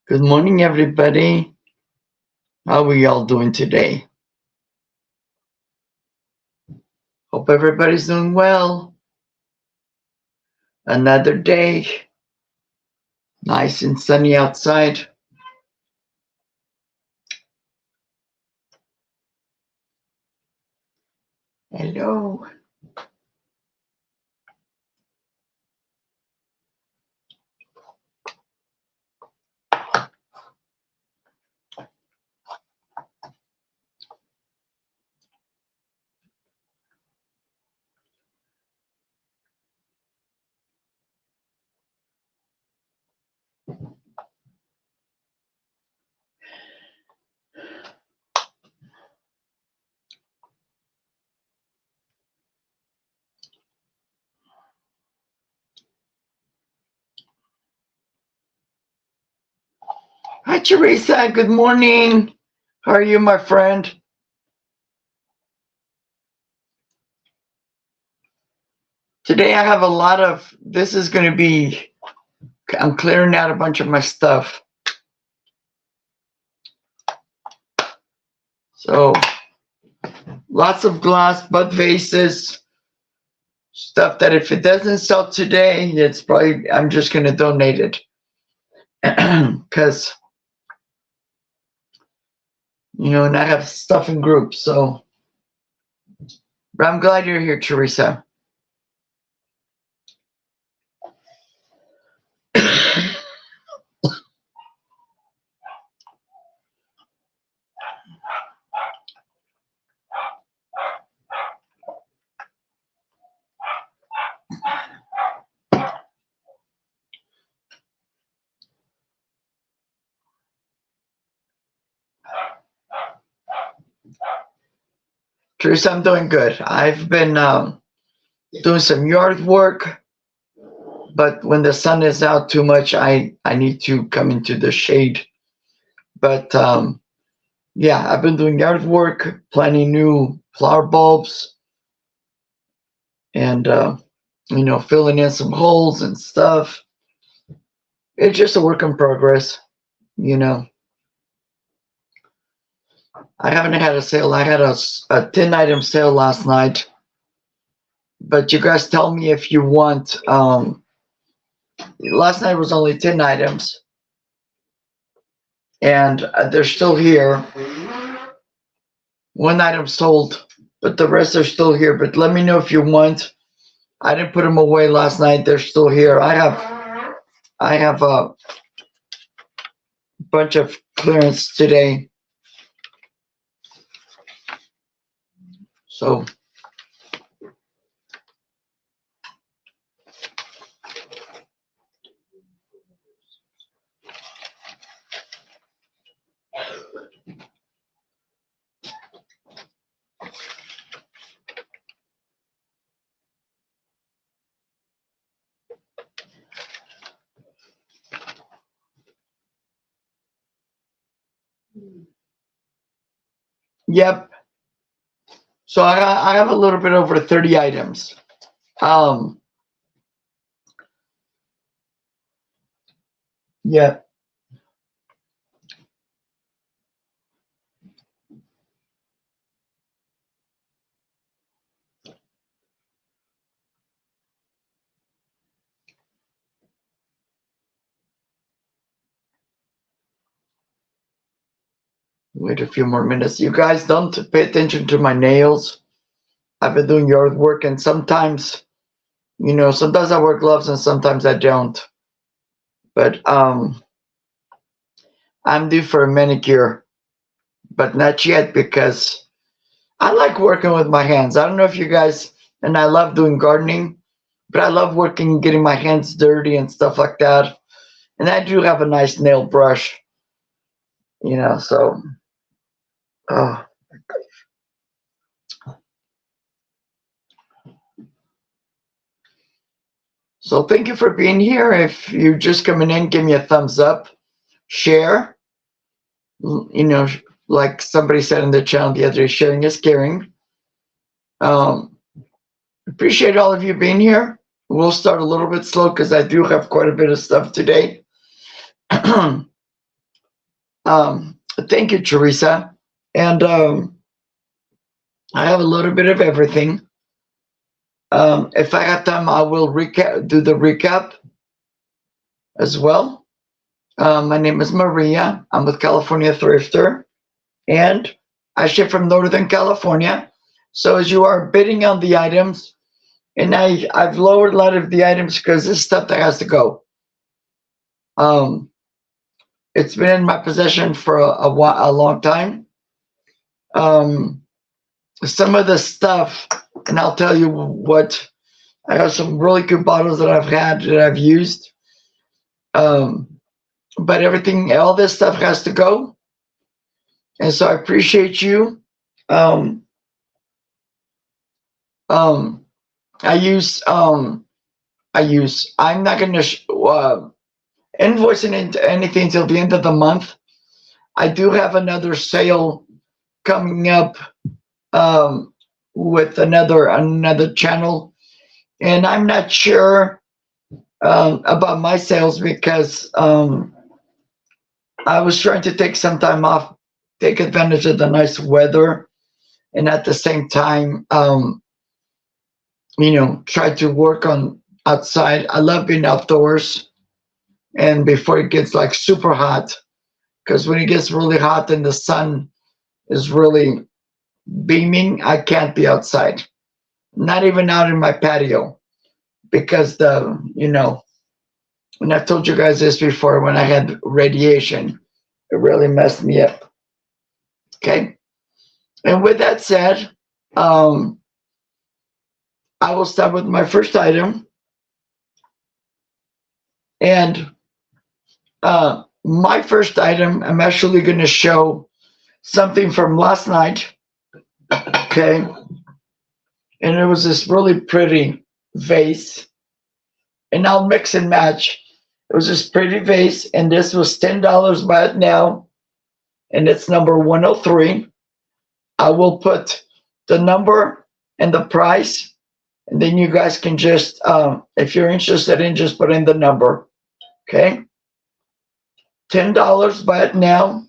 Good morning, everybody. How are y'all doing today? Hope everybody's doing well. Another day, nice and sunny outside. Hello. Hi, Teresa. Good morning. How are you, my friend? Today I have a lot of, this is going to be, I'm clearing out a bunch of my stuff. So, lots of glass, bud vases, stuff that if it doesn't sell today, it's probably, I'm just going to donate it. Because, and I have stuff in groups, so. But I'm glad you're here, Teresa. Teresa, I'm doing good. I've been doing some yard work, but when the sun is out too much, I need to come into the shade. But yeah, I've been doing yard work, planting new flower bulbs, and filling in some holes and stuff. It's just a work in progress, you know. I haven't had a sale. I had a 10-item sale last night. But you guys tell me if you want. Last night was only 10 items. And they're still here. One item sold, but the rest are still here. But let me know if you want. I didn't put them away last night. They're still here. I have a bunch of clearance today. So yep. So I have a little bit over 30 items. Yeah. Wait a few more minutes. You guys don't pay attention to my nails. I've been doing yard work, and sometimes, sometimes I wear gloves and sometimes I don't. But I'm due for a manicure, but not yet because I like working with my hands. I don't know if you guys, and I love doing gardening, but I love working, getting my hands dirty and stuff like that. And I do have a nice nail brush, so. Oh. So thank you for being here. If you're just coming in, give me a thumbs up, share. Like somebody said in the channel the other day, sharing is caring. Appreciate all of you being here. We'll start a little bit slow because I do have quite a bit of stuff today. Thank you, Teresa. And I have a little bit of everything. If I have time, I will do the recap as well. My name is Maria. I'm with California Thrifter, and I ship from Northern California. So as you are bidding on the items, and I've lowered a lot of the items because this stuff that has to go. It's been in my possession for a long time. Some of the stuff, and I'll tell you what. I have some really good bottles that I've had that I've used. But everything, all this stuff has to go. And so I appreciate you. I use, I'm not going to invoice anything until the end of the month. I do have another sale coming up with another channel, and I'm not sure about my sales because I was trying to take some time off, take advantage of the nice weather, and at the same time, try to work on outside. I love being outdoors, and before it gets like super hot, because when it gets really hot and the sun is really beaming, I can't be outside, not even out in my patio, because and I've told you guys this before, when I had radiation, it really messed me up. Okay. And with that said, I will start with my first item. And my first item, I'm actually going to show something from last night. Okay. And it was this really pretty vase. And I'll mix and match. It was this pretty vase, and this was $10 by it now. And it's number 103. I will put the number and the price, and then you guys can just, if you're interested in, just put in the number. Okay. $10 by it now.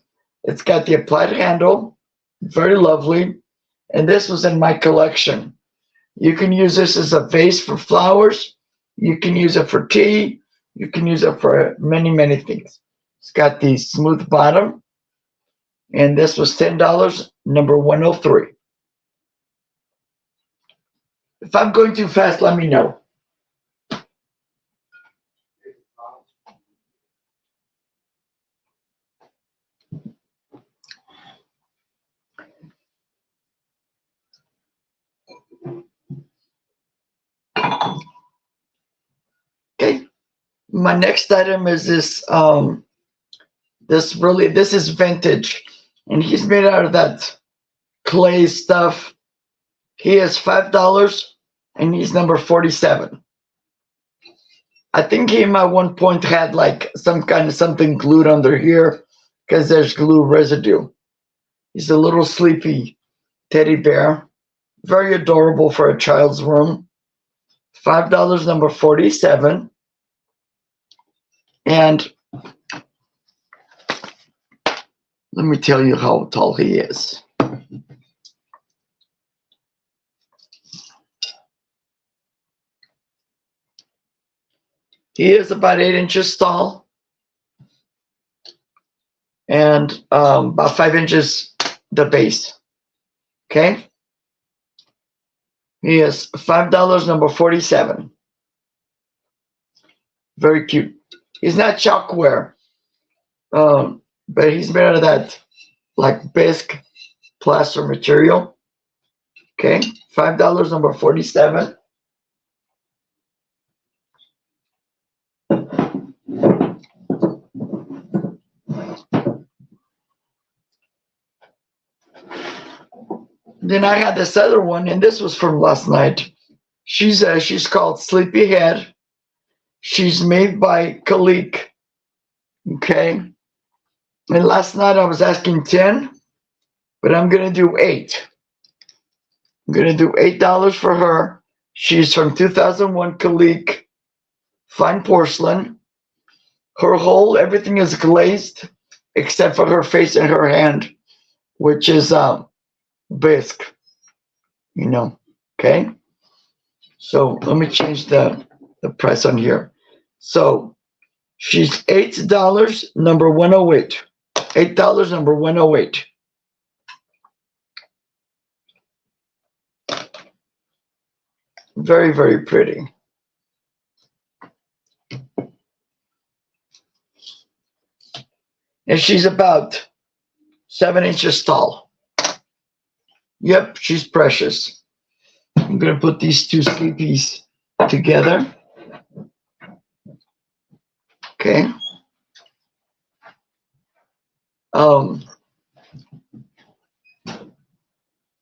It's got the applied handle. Very lovely. And this was in my collection. You can use this as a vase for flowers. You can use it for tea. You can use it for many, many things. It's got the smooth bottom. And this was $10, number 103. If I'm going too fast, let me know. Okay. My next item is this. This is vintage, and he's made out of that clay stuff. He is $5, and he's number 47. I think he at one point had like some kind of something glued under here because there's glue residue. He's a little sleepy teddy bear, very adorable for a child's room. $5, number 47. And let me tell you how tall he is. He is about 8 inches tall and about 5 inches the base. Okay. He is $5, number 47. Very cute. He's not chalkware, but he's made out of that like bisque plaster material. Okay, $5, number 47. Then I had this other one, and this was from last night. She's called Sleepyhead. She's made by Kalik. Okay. And last night I was asking 10, but I'm gonna do 8. I'm gonna do $8 for her. She's from 2001 Kalik, fine porcelain. Her whole everything is glazed, except for her face and her hand, which is bisque, you know. Okay. So let me change the price on here. So she's $8, number 108. $8, number 108. Very, very pretty. And she's about 7 inches tall. Yep, she's precious. I'm going to put these two sleepies together. Okay.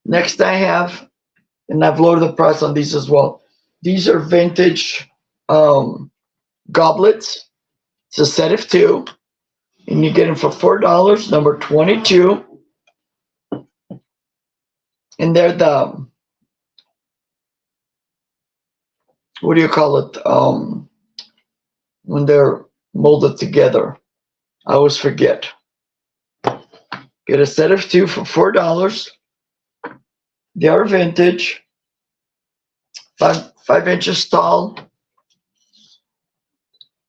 Next I have, and I've lowered the price on these as well. These are vintage goblets. It's a set of 2, and you get them for $4, number 22. And they're the, what do you call it? When they're molded together. I always forget. Get a set of 2 for $4. They are vintage, 5 inches tall,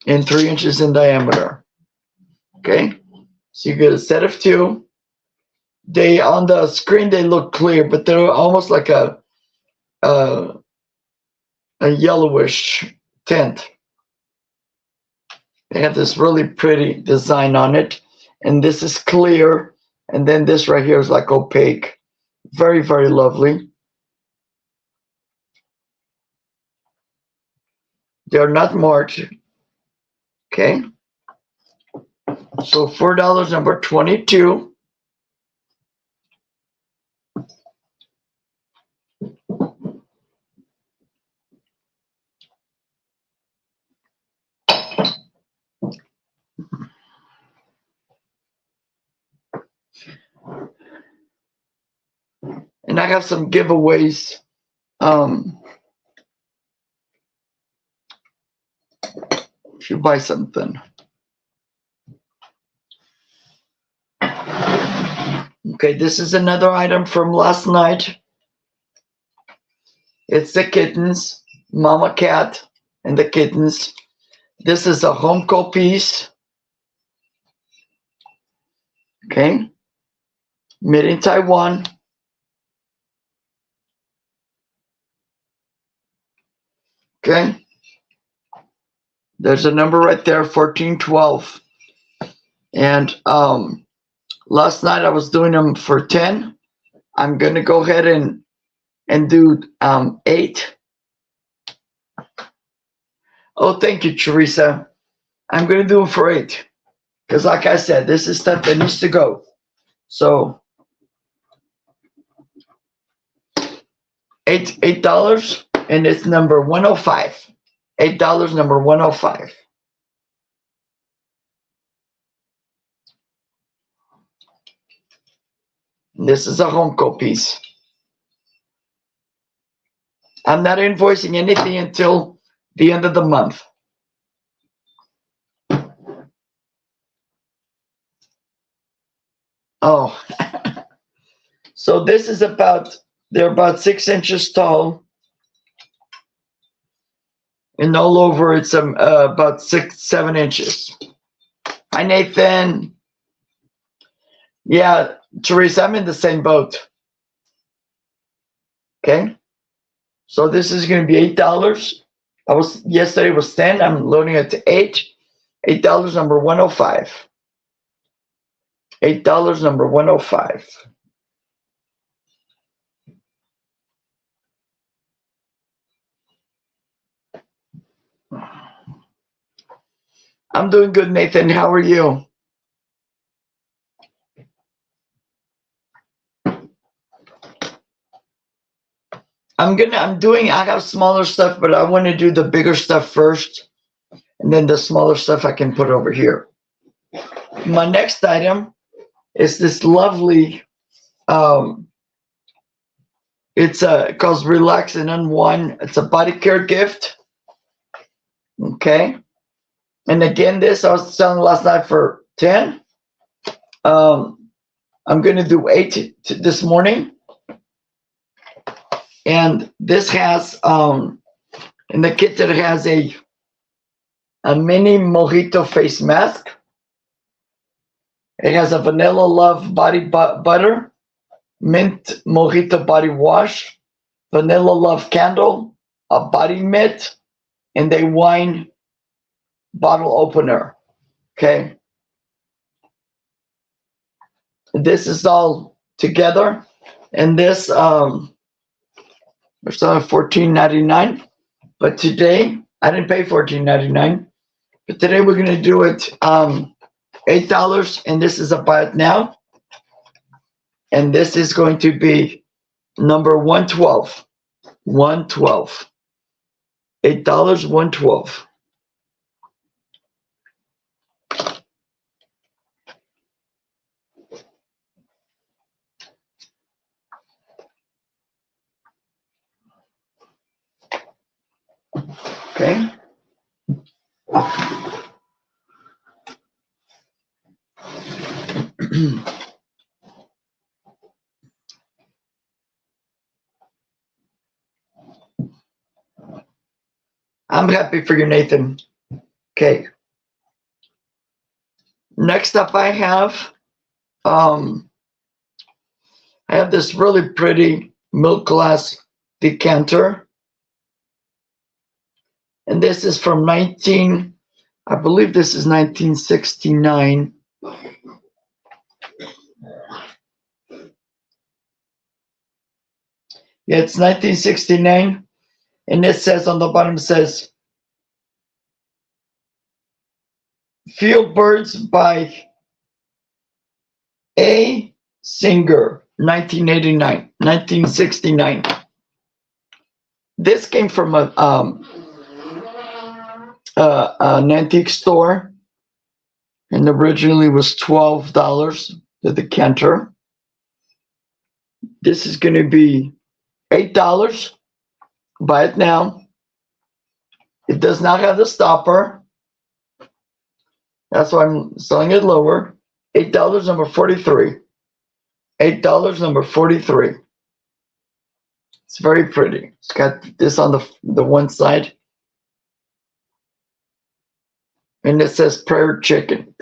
and 3 inches in diameter. Okay, so you get a set of 2. They on the screen they look clear, but they're almost like a yellowish tint. They have this really pretty design on it, and this is clear, and then this right here is like opaque. Very, very lovely. They're not marked. Okay. So $4, number 22. And I have some giveaways. If you buy something. Okay, this is another item from last night. It's the kittens, Mama Cat and the kittens. This is a Homco piece. Okay, made in Taiwan. Okay, there's a number right there, 1412. And last night I was doing them for 10. I'm gonna go ahead and do 8. Oh, thank you, Teresa. I'm gonna do them for 8. Because like I said, this is stuff that needs to go. So $8, and it's number 105. $8, number 105. This is a Homco piece. I'm not invoicing anything until the end of the month. Oh, so this is they're about 6 inches tall. And all over it's about 6-7 inches. Hi, Nathan. Yeah, Teresa, I'm in the same boat. Okay. So this is going to be $8. Yesterday was 10. I'm loading it to 8. $8, number 105. $8, number 105. I'm doing good, Nathan. How are you? I have smaller stuff, but I want to do the bigger stuff first, and then the smaller stuff I can put over here. My next item is this lovely, it's called Relax and Unwind. It's a body care gift. Okay. And again, this I was selling last night for 10. I'm going to do 8 this morning. And this has, in the kit, it has a mini mojito face mask. It has a vanilla love body butter, mint mojito body wash, vanilla love candle, a body mitt, and a wine bottle opener. Okay. This is all together, and this we're selling $14.99, but today I didn't pay $14.99, but today we're going to do it $8, and this is a buy it now, and this is going to be number 112. $8, 112. Okay. I'm happy for you, Nathan. Okay. Next up, I have this really pretty milk glass decanter, and this is from I believe this is 1969. Yeah, it's 1969, and it says on the bottom, says Field Birds by A. Singer, 1969. This came from an antique store, and originally was $12, the decanter. This is going to be $8. Buy it now. It does not have the stopper. That's why I'm selling it lower. $8, number 43. $8, number 43. It's very pretty. It's got this on the one side. And it says prairie chicken.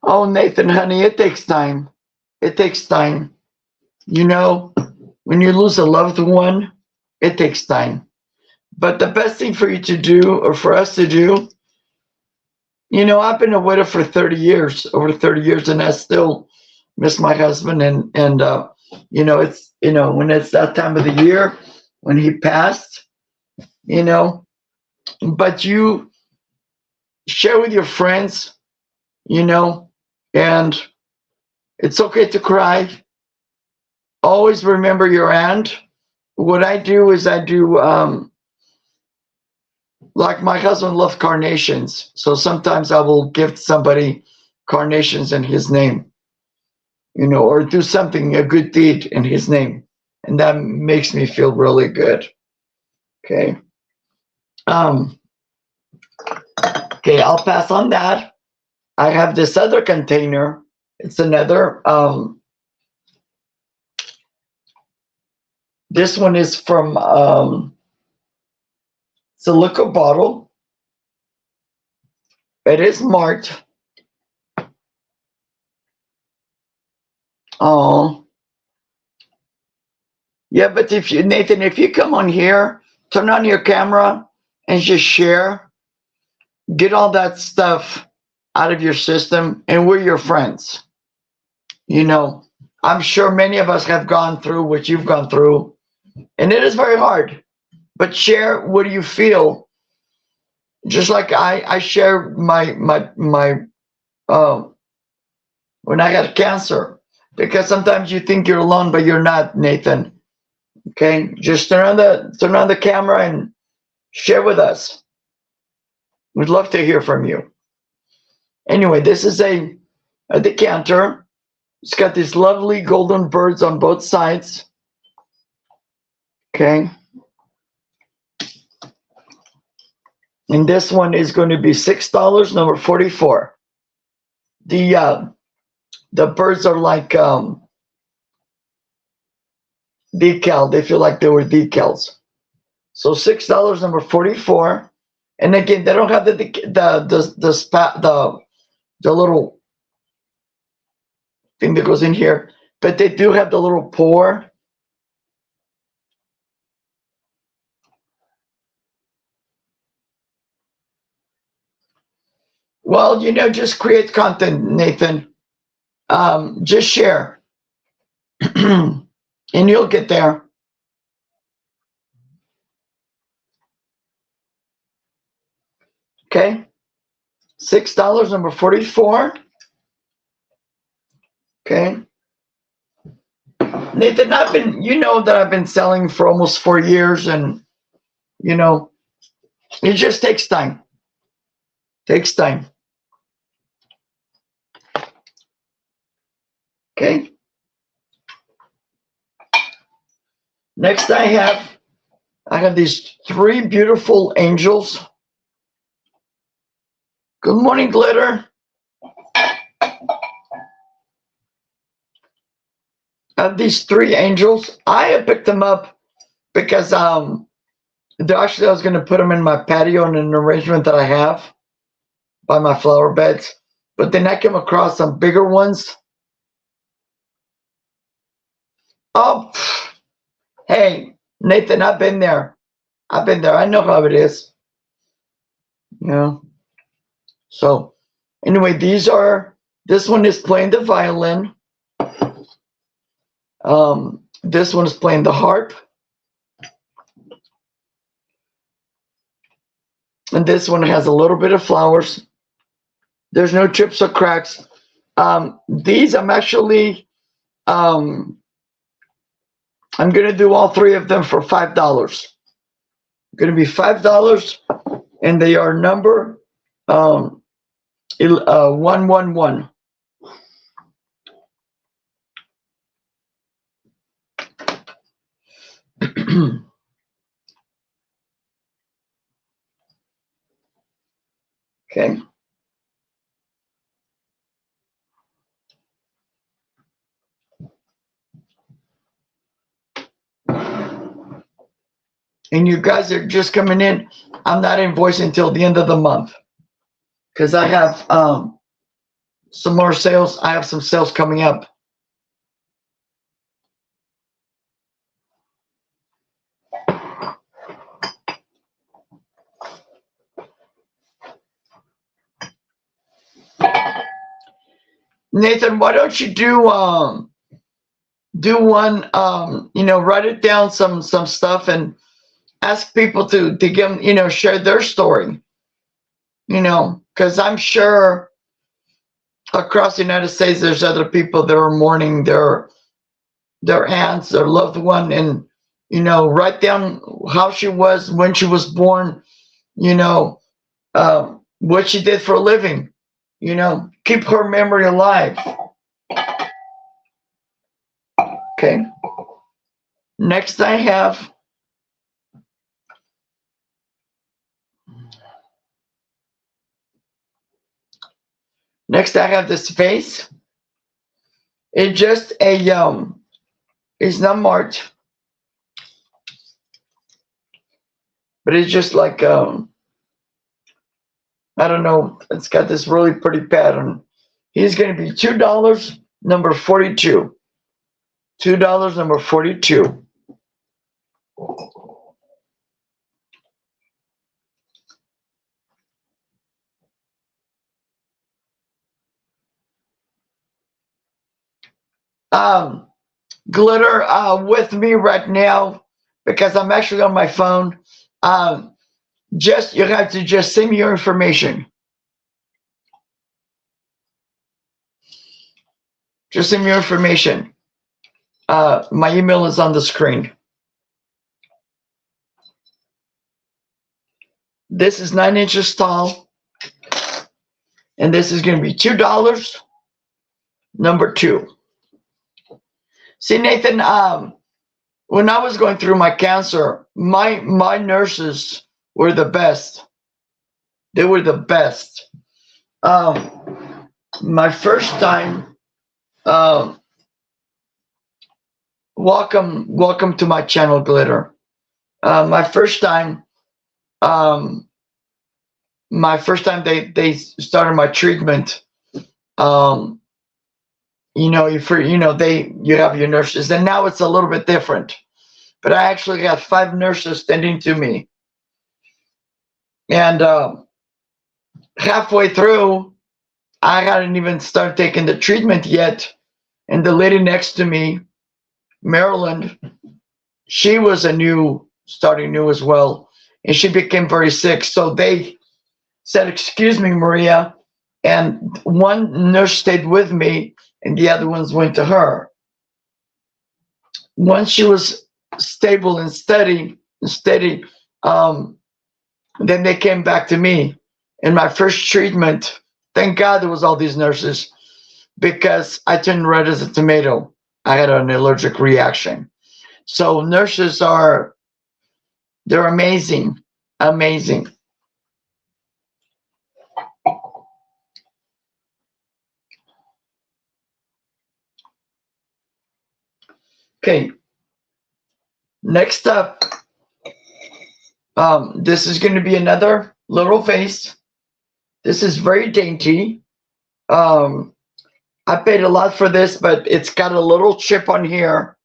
Oh, Nathan, honey, it takes time. It takes time. You know, when you lose a loved one, it takes time. But the best thing for you to do, or for us to do, you know, I've been a widow for 30 years, over 30 years, and I still miss my husband. And you know, it's, you know, when it's that time of the year, when he passed, you know, but you share with your friends, you know, and it's okay to cry. Always remember your aunt. What I do is I do, like my husband loved carnations. So sometimes I will gift somebody carnations in his name, you know, or do something, a good deed in his name. And that makes me feel really good. Okay. Okay, I'll pass on that. I have this other container. It's another, this one is from, it's a liquor bottle. It is marked. Oh. Yeah, but if you, Nathan, if you come on here, turn on your camera and just share, get all that stuff out of your system, and we're your friends. You know, I'm sure many of us have gone through what you've gone through, and it is very hard. But share what do you feel. Just like I share my when I had cancer, because sometimes you think you're alone, but you're not, Nathan. Okay, just turn on the camera and share with us. We'd love to hear from you. Anyway, this is a decanter. It's got these lovely golden birds on both sides. Okay. And this one is going to be $6, number 44. The birds are like decal. They feel like they were decals. So $6, number 44. And again, they don't have the little thing that goes in here, but they do have the little pour. Well, just create content, Nathan. Just share, and you'll get there. Okay, $6, number 44. Okay, Nathan, I've been selling for almost 4 years, and it just takes time. Takes time. Okay. Next, I have these 3 beautiful angels. Good morning, Glitter. I have these 3 angels. I have picked them up because actually I was going to put them in my patio in an arrangement that I have by my flower beds. But then I came across some bigger ones. Oh, hey, Nathan, I've been there. I know how it is. So anyway, this one is playing the violin. This one is playing the harp. And this one has a little bit of flowers. There's no chips or cracks. These I'm actually, I'm going to do all 3 of them for $5. Going to be $5, and they are number 111. Okay. And you guys are just coming in. I'm not invoicing until the end of the month because I have some more sales. I have some sales coming up. Nathan, why don't you do one, write it down some stuff and ask people to give, share their story, because I'm sure across the United States, there's other people that are mourning their aunts, their loved one, and, write down how she was when she was born, what she did for a living, keep her memory alive. Okay. Next I have this vase. It's just it's not marked, but it's just like I don't know, it's got this really pretty pattern. He's going to be $2, number 42. $2, number 42. Glitter with me right now because I'm actually on my phone. You have to just send me your information. Just send me your information. My email is on the screen. This is 9 inches tall, and this is going to be $2, number 2. See, Nathan, when I was going through my cancer, my nurses were the best. They were the best. My first time, uh, welcome to my channel, Glitter. My first time, um, they started my treatment. Um, you have your nurses, and now it's a little bit different. But I actually got 5 nurses standing to me, and halfway through, I hadn't even started taking the treatment yet, and the lady next to me, Maryland, she was starting new as well, and she became very sick. So they said, "Excuse me, Maria," and one nurse stayed with me, and the other ones went to her. Once she was stable and steady, um, then they came back to me. In my first treatment, thank God there was all these nurses because I turned red as a tomato. I had an allergic reaction. So nurses they're amazing, amazing. Okay, next up, this is going to be another little vase. This is very dainty. Um, I paid a lot for this, but it's got a little chip on here.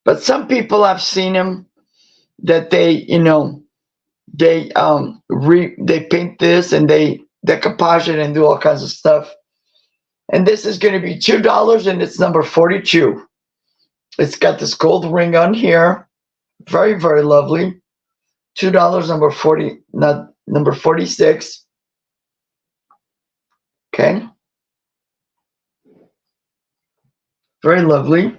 But some people I've seen them that they paint this and they decoupage it and do all kinds of stuff. And this is going to be $2, and it's number 42. It's got this gold ring on here, very very lovely. $2, number 40, not number 46. Okay, very lovely.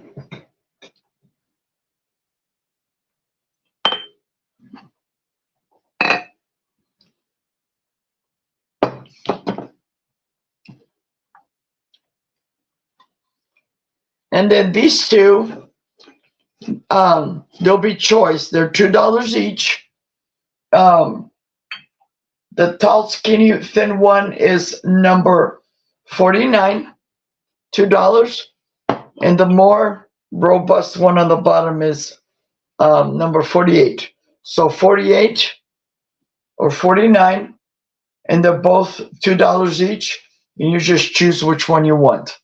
And then these two, there'll be choice. They're $2 each. The tall, skinny, thin one is number 49, $2. And the more robust one on the bottom is number 48. So 48 or 49, and they're both $2 each. And you just choose which one you want.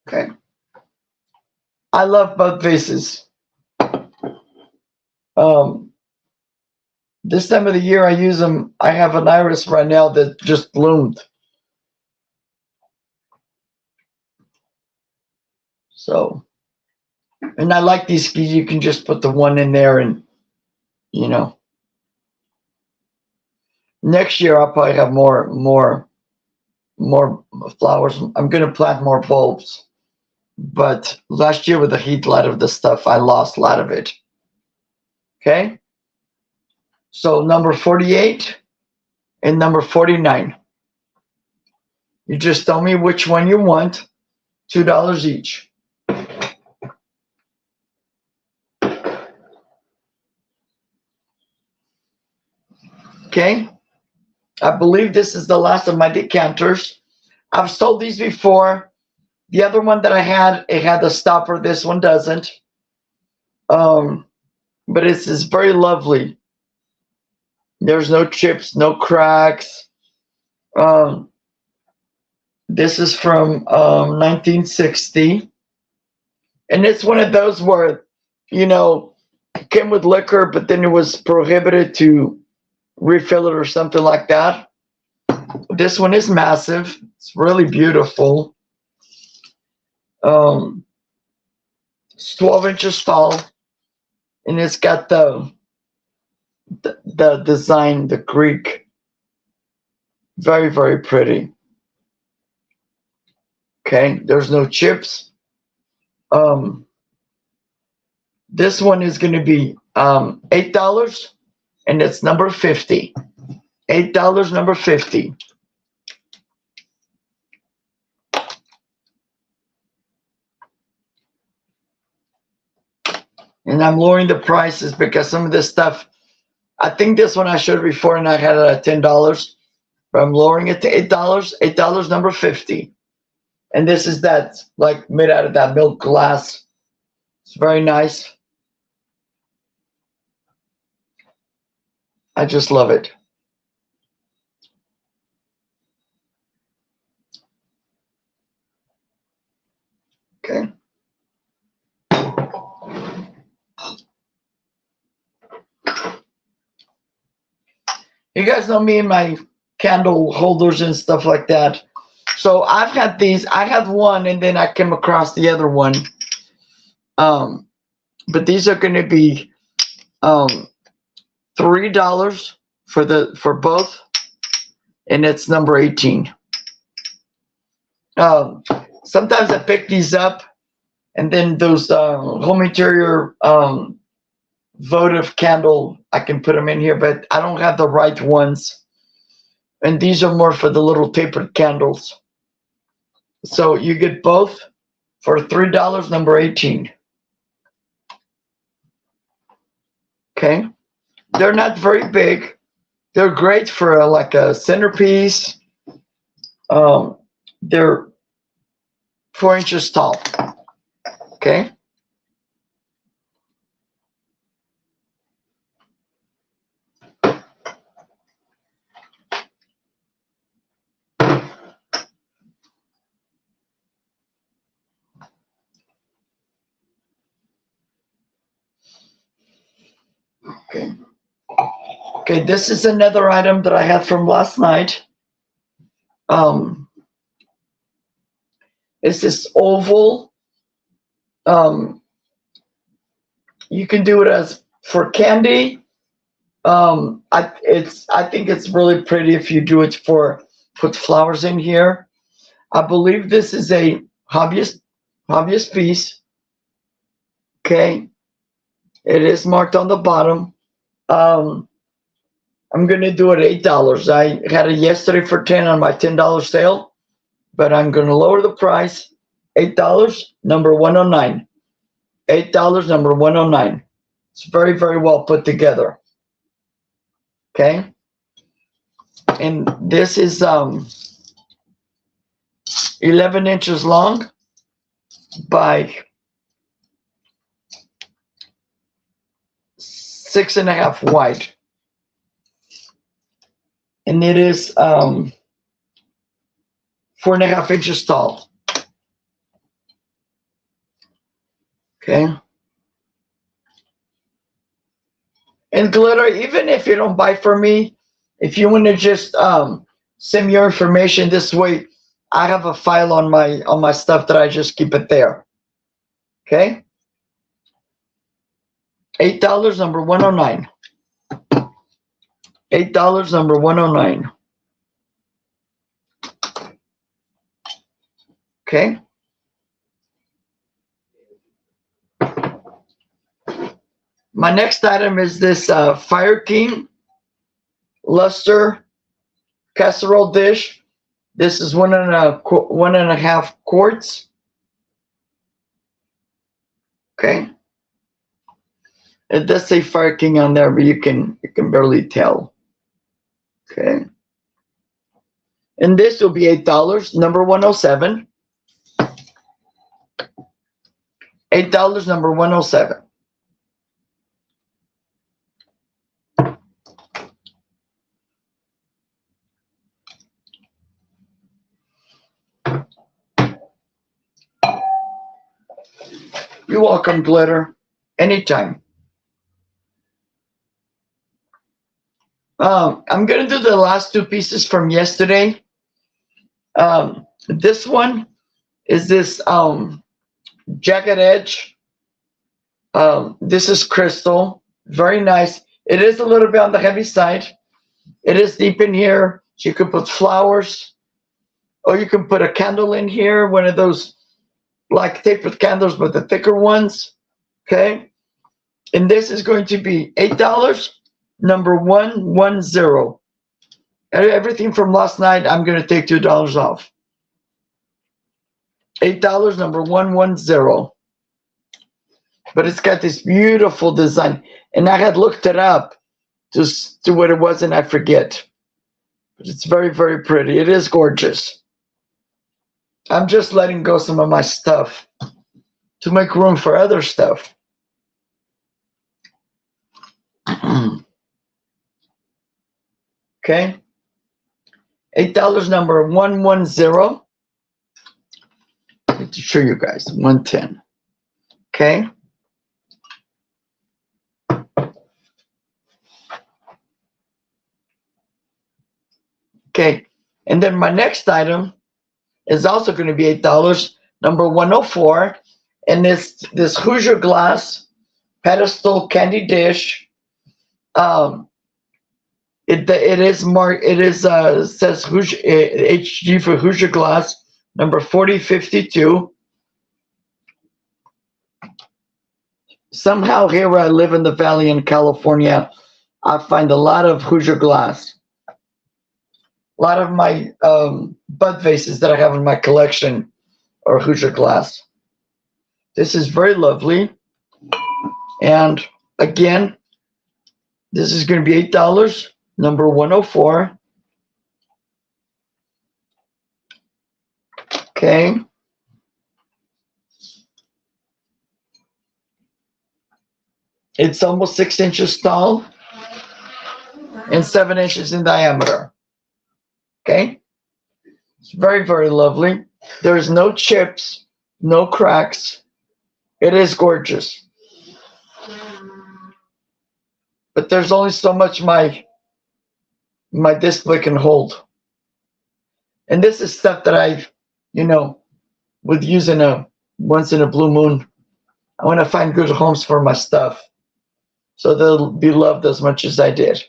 Okay. I love both vases. This time of the year I use them. I have an iris right now that just bloomed. So, and I like these because you can just put the one in there and, next year I'll probably have more flowers. I'm going to plant more bulbs. But last year with the heat light of the stuff, I lost a lot of it. Okay. So number 48 and number 49. You just tell me which one you want. $2 each. Okay. I believe this is the last of my decanters. I've sold these before. The other one that I had, it had the stopper. This one doesn't. But it's very lovely. There's no chips, no cracks. This is from 1960. And it's one of those where, it came with liquor, but then it was prohibited to refill it or something like that. This one is massive. It's really beautiful. It's 12 inches tall, and it's got the design, the Greek. Very, very pretty. Okay, there's no chips. This one is going to be $8, and it's number 50. $8, number 50. And I'm lowering the prices because some of this stuff, I think this one I showed before and I had it at $10, but I'm lowering it to $8, $8 number 50. And this is that, like, made out of that milk glass. It's very nice. I just love it. Okay. You guys know me and my candle holders and stuff like that. So I've had these. I had one, and then I came across the other one. But these are going to be $3 for both, and it's number 18. Sometimes I pick these up, and then those home interior votive candle, I can put them in here, but I don't have the right ones. And these are more for the little tapered candles. So you get both for $3, number 18. Okay. They're not very big. They're great for like a centerpiece. They're 4 inches tall. Okay. Okay. Okay, this is another item that I had from last night. It's this oval. You can do it as for candy. I think it's really pretty if you do it for put flowers in here. I believe this is a hobbyist piece. Okay, it is marked on the bottom. I'm gonna do it $8. I had it yesterday for 10 on my $10 sale, but I'm gonna lower the price. $8, number 109. $8, number 109. It's very, very well put together. Okay, and this is 11 inches long by 6.5 wide. And it is 4.5 inches tall. Okay. And glitter, even if you don't buy from me, if you want to just send me your information this way, I have a file on my stuff that I just keep it there. Okay. $8, number 109. $8, number 109. Okay. My next item is this Fire King Luster casserole dish. This is 1.5 quarts. Okay. It does say Fire King on there, but you can barely tell. Okay. And this will be $8, number 107. $8, number 107. You're welcome, glitter. Anytime. I'm going to do the last two pieces from yesterday. This one is this jagged edge. This is crystal. Very nice. It is a little bit on the heavy side. It is deep in here. So you could put flowers, or you can put a candle in here, one of those like tapered candles, but the thicker ones. Okay. And this is going to be $8, number 110. Everything from last night, I'm going to take $2 off. $8, number 110. but it's got this beautiful design. And I had looked it up to what it was, and I forget. But it's very, very pretty. It is gorgeous. I'm just letting go some of my stuff to make room for other stuff. Okay. $8 number 110. I need to show you guys 110. Okay. Okay. And then my next item is also going to be $8, number 104. And this Hoosier glass pedestal candy dish. It is marked. It is says Hoosier, HG for Hoosier glass, number 4052. Somehow here where I live in the Valley in California, I find a lot of Hoosier glass. A lot of my bud vases that I have in my collection are Hoosier glass. This is very lovely. And again, this is going to be $8, number 104. Okay. It's almost 6 inches tall and 7 inches in diameter. Okay. It's very, very lovely. There's no chips, no cracks. It is gorgeous. But there's only so much my display can hold. And this is stuff that I, would use once in a blue moon. I want to find good homes for my stuff, so they'll be loved as much as I did.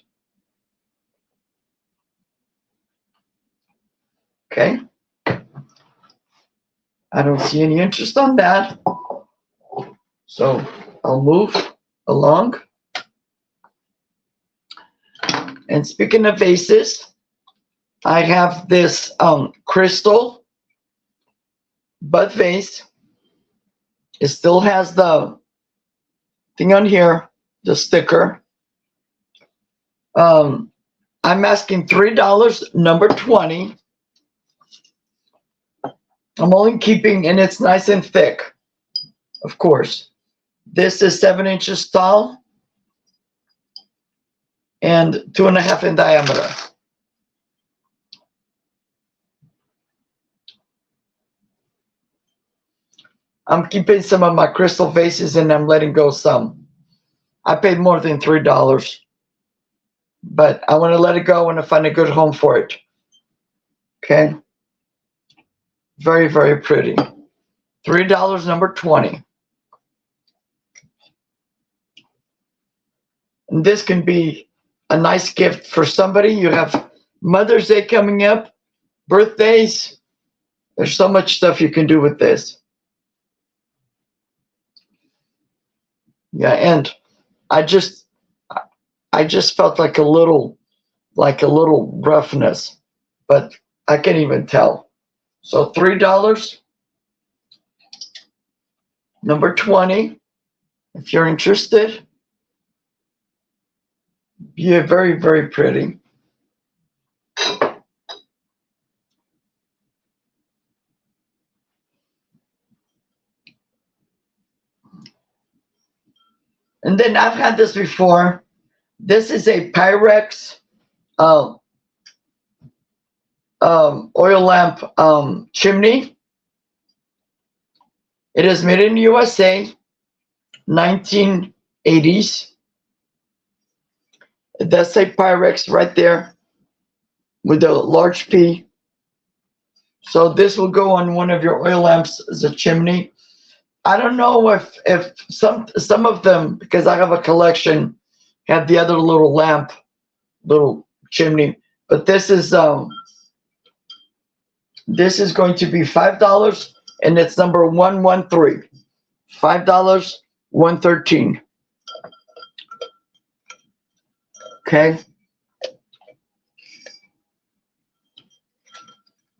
Okay. I don't see any interest on that. So I'll move along. And speaking of vases, I have this crystal bud vase. It still has the thing on here, the sticker. I'm asking $3, number 20. I'm only keeping, and it's nice and thick, of course. This is 7 inches tall and 2.5 in diameter. I'm keeping some of my crystal vases and I'm letting go some. I paid more than $3, but I want to let it go. I want to find a good home for it. Okay. Very, very pretty. $3, number 20. And this can be a nice gift for somebody. You have Mother's Day coming up, birthdays. There's so much stuff you can do with this. Yeah, and I just felt like a little roughness, but I can't even tell. So $3, number 20, if you're interested. Yeah, very, very pretty. And then I've had this before. This is a Pyrex oil lamp chimney. It is made in USA, 1980s. It does say Pyrex right there with a large P. So this will go on one of your oil lamps as a chimney. I don't know if some of them, because I have a collection, have the other little lamp, little chimney. But this is going to be $5, and it's number 113. $5, 113. Okay.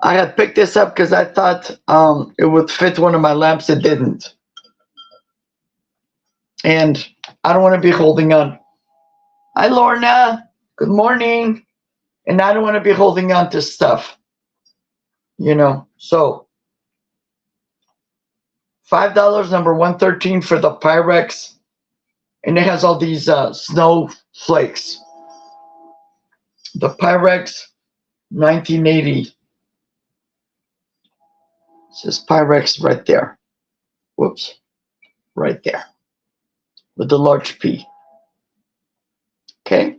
I had picked this up because I thought it would fit one of my lamps. It didn't. And I don't want to be holding on. Hi, Lorna. Good morning. And I don't want to be holding on to stuff, So $5, number 113 for the Pyrex. And it has all these snowflakes. The Pyrex 1980. It says Pyrex right there. Whoops. Right there. With the large P. Okay.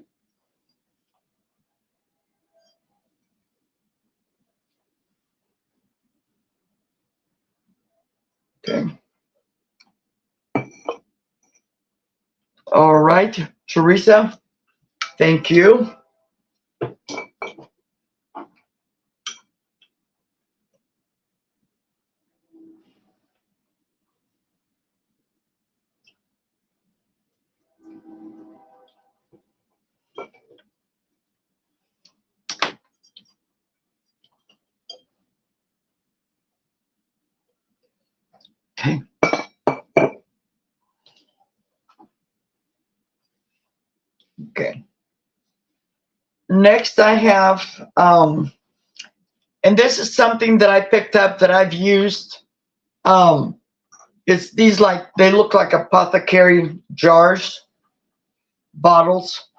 Okay. All right, Teresa. Thank you. Okay. Okay. Next I have, and this is something that I picked up that I've used. It's these they look like apothecary jars, bottles.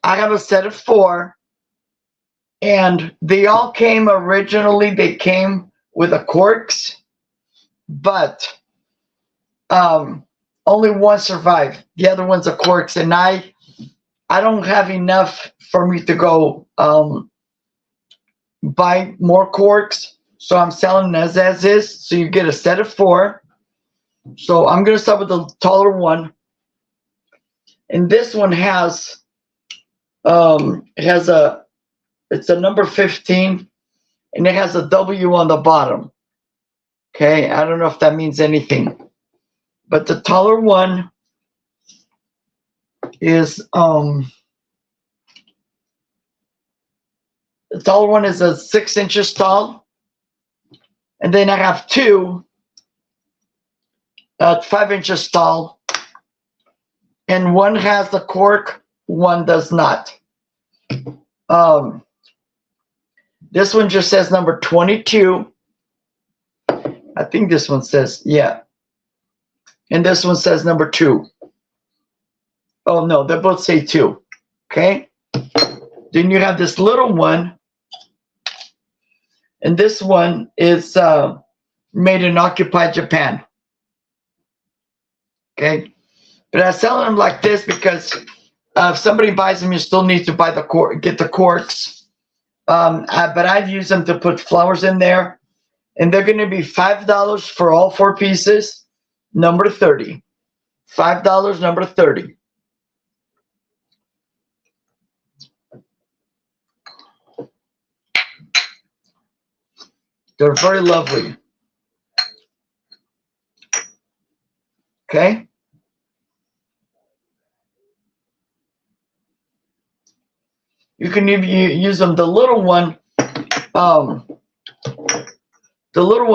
I have a set of 4, and they all came originally, they came with the corks, but only one survived. The other one's the corks, and I don't have enough for me to go buy more corks, so I'm selling as is. So you get a set of 4. So I'm going to start with the taller one, and this one has it's a number 15, and it has a W on the bottom. Okay, I don't know if that means anything, but the taller one is the taller one is a 6 inches tall, and then I have 2 at 5 inches tall, and one has the cork, one does not. This one just says number 22. I think this one says, yeah. And this one says number 2. Oh no, they both say 2. Okay. Then you have this little one. And this one is made in occupied Japan. Okay. But I sell them like this because if somebody buys them, you still need to buy get the corks. But I've used them to put flowers in there. And they're going to be $5 for all 4 pieces. Number 30. $5, number 30. They're very lovely. Okay. You can even use them. The little one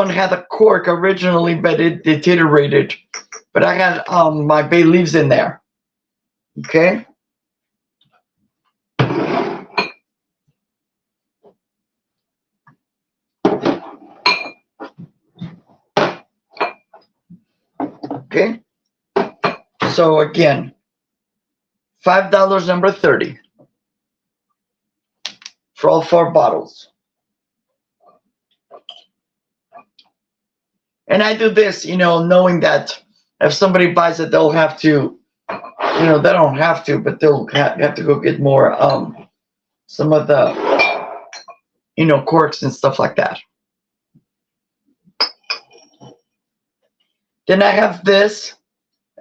had a cork originally, but it deteriorated. But I got my bay leaves in there. Okay. Okay. So again, $5, number 30. For all 4 bottles. And I do this, knowing that if somebody buys it, they'll have to, they don't have to, but they'll have to go get more, some of the, corks and stuff like that. Then I have this,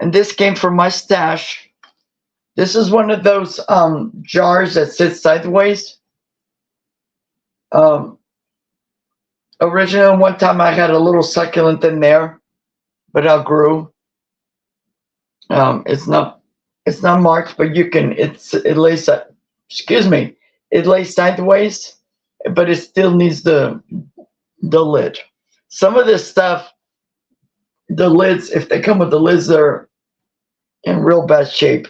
and this came from my stash. This is one of those jars that sits sideways. Originally, one time I had a little succulent in there, but it outgrew. It's not marked, but you can. It lays. It lays sideways, but it still needs the lid. Some of this stuff, the lids, if they come with the lids, in real bad shape.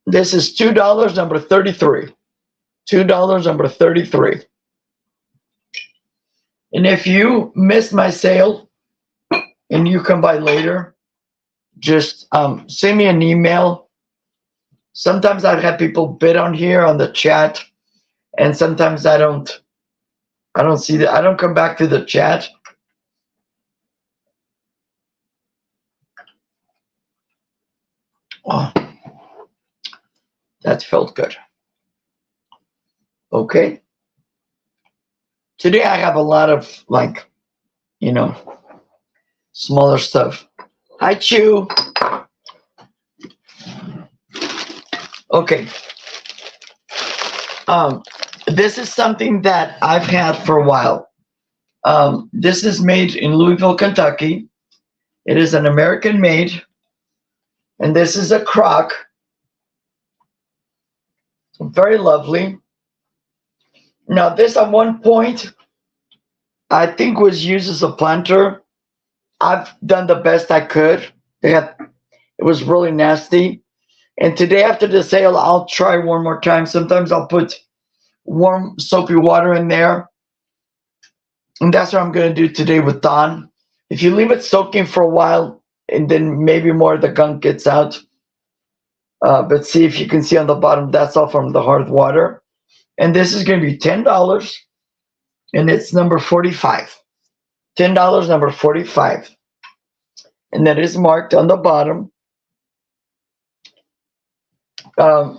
This is $2, number 33. $2, number 33. And if you missed my sale and you come by later, just send me an email. Sometimes I have people bid on here on the chat, and sometimes I don't see that. I don't come back to the chat. Oh, that felt good. Okay. Today I have a lot of smaller stuff. Hi, Chew. Okay. This is something that I've had for a while. This is made in Louisville, Kentucky. It is an American made, and this is a crock. Very lovely. Now, this at one point, I think was used as a planter. I've done the best I could. It was really nasty. And today after the sale, I'll try one more time. Sometimes I'll put warm soapy water in there. And that's what I'm going to do today with Dawn. If you leave it soaking for a while, and then maybe more of the gunk gets out. But see if you can see on the bottom, that's all from the hard water. And this is going to be $10. And it's number 45. $10, number 45. And that is marked on the bottom.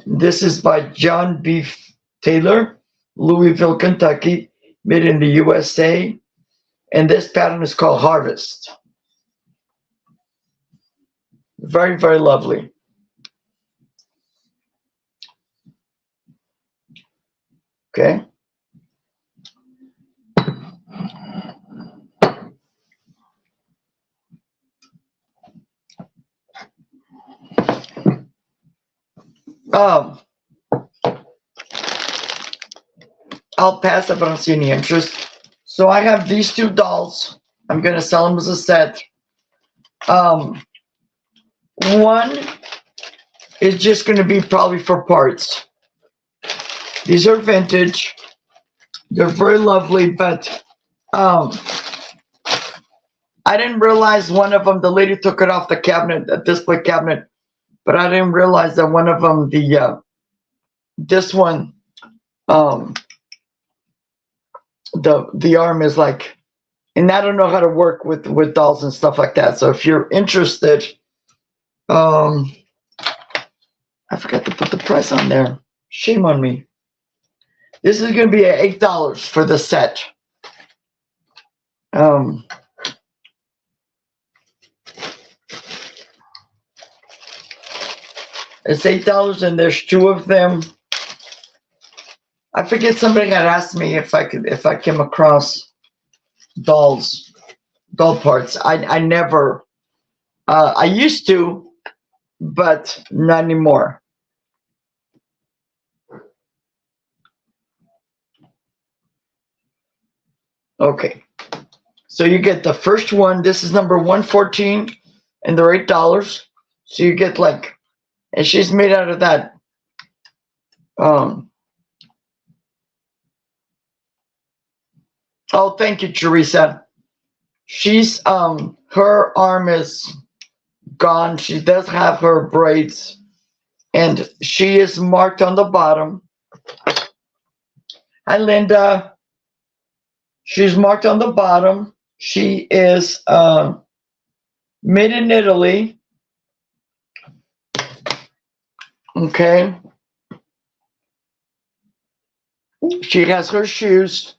This is by John B. Taylor, Louisville, Kentucky, made in the USA. And this pattern is called Harvest. Very, very lovely. Okay. I'll pass it, but I don't see any interest. So I have these two dolls. I'm going to sell them as a set. One is just going to be probably for parts. These are vintage. They're very lovely, but I didn't realize one of them, the lady took it off the cabinet, the display cabinet, but I didn't realize that one of them, this one, the arm is like, and I don't know how to work with dolls and stuff like that. So if you're interested, I forgot to put the price on there. Shame on me. This is going to be at $8 for the set. It's $8, and there's two of them. I forget, somebody had asked me if I came across doll parts. I never. I used to, but not anymore. Okay, so you get the first one. This is number 114, and they're $8. So you get like, and she's made out of that. Oh, thank you, Teresa. She's her arm is gone. She does have her braids, and she is marked on the bottom. Hi, Linda. She's marked on the bottom. She is made in Italy. Okay. She has her shoes,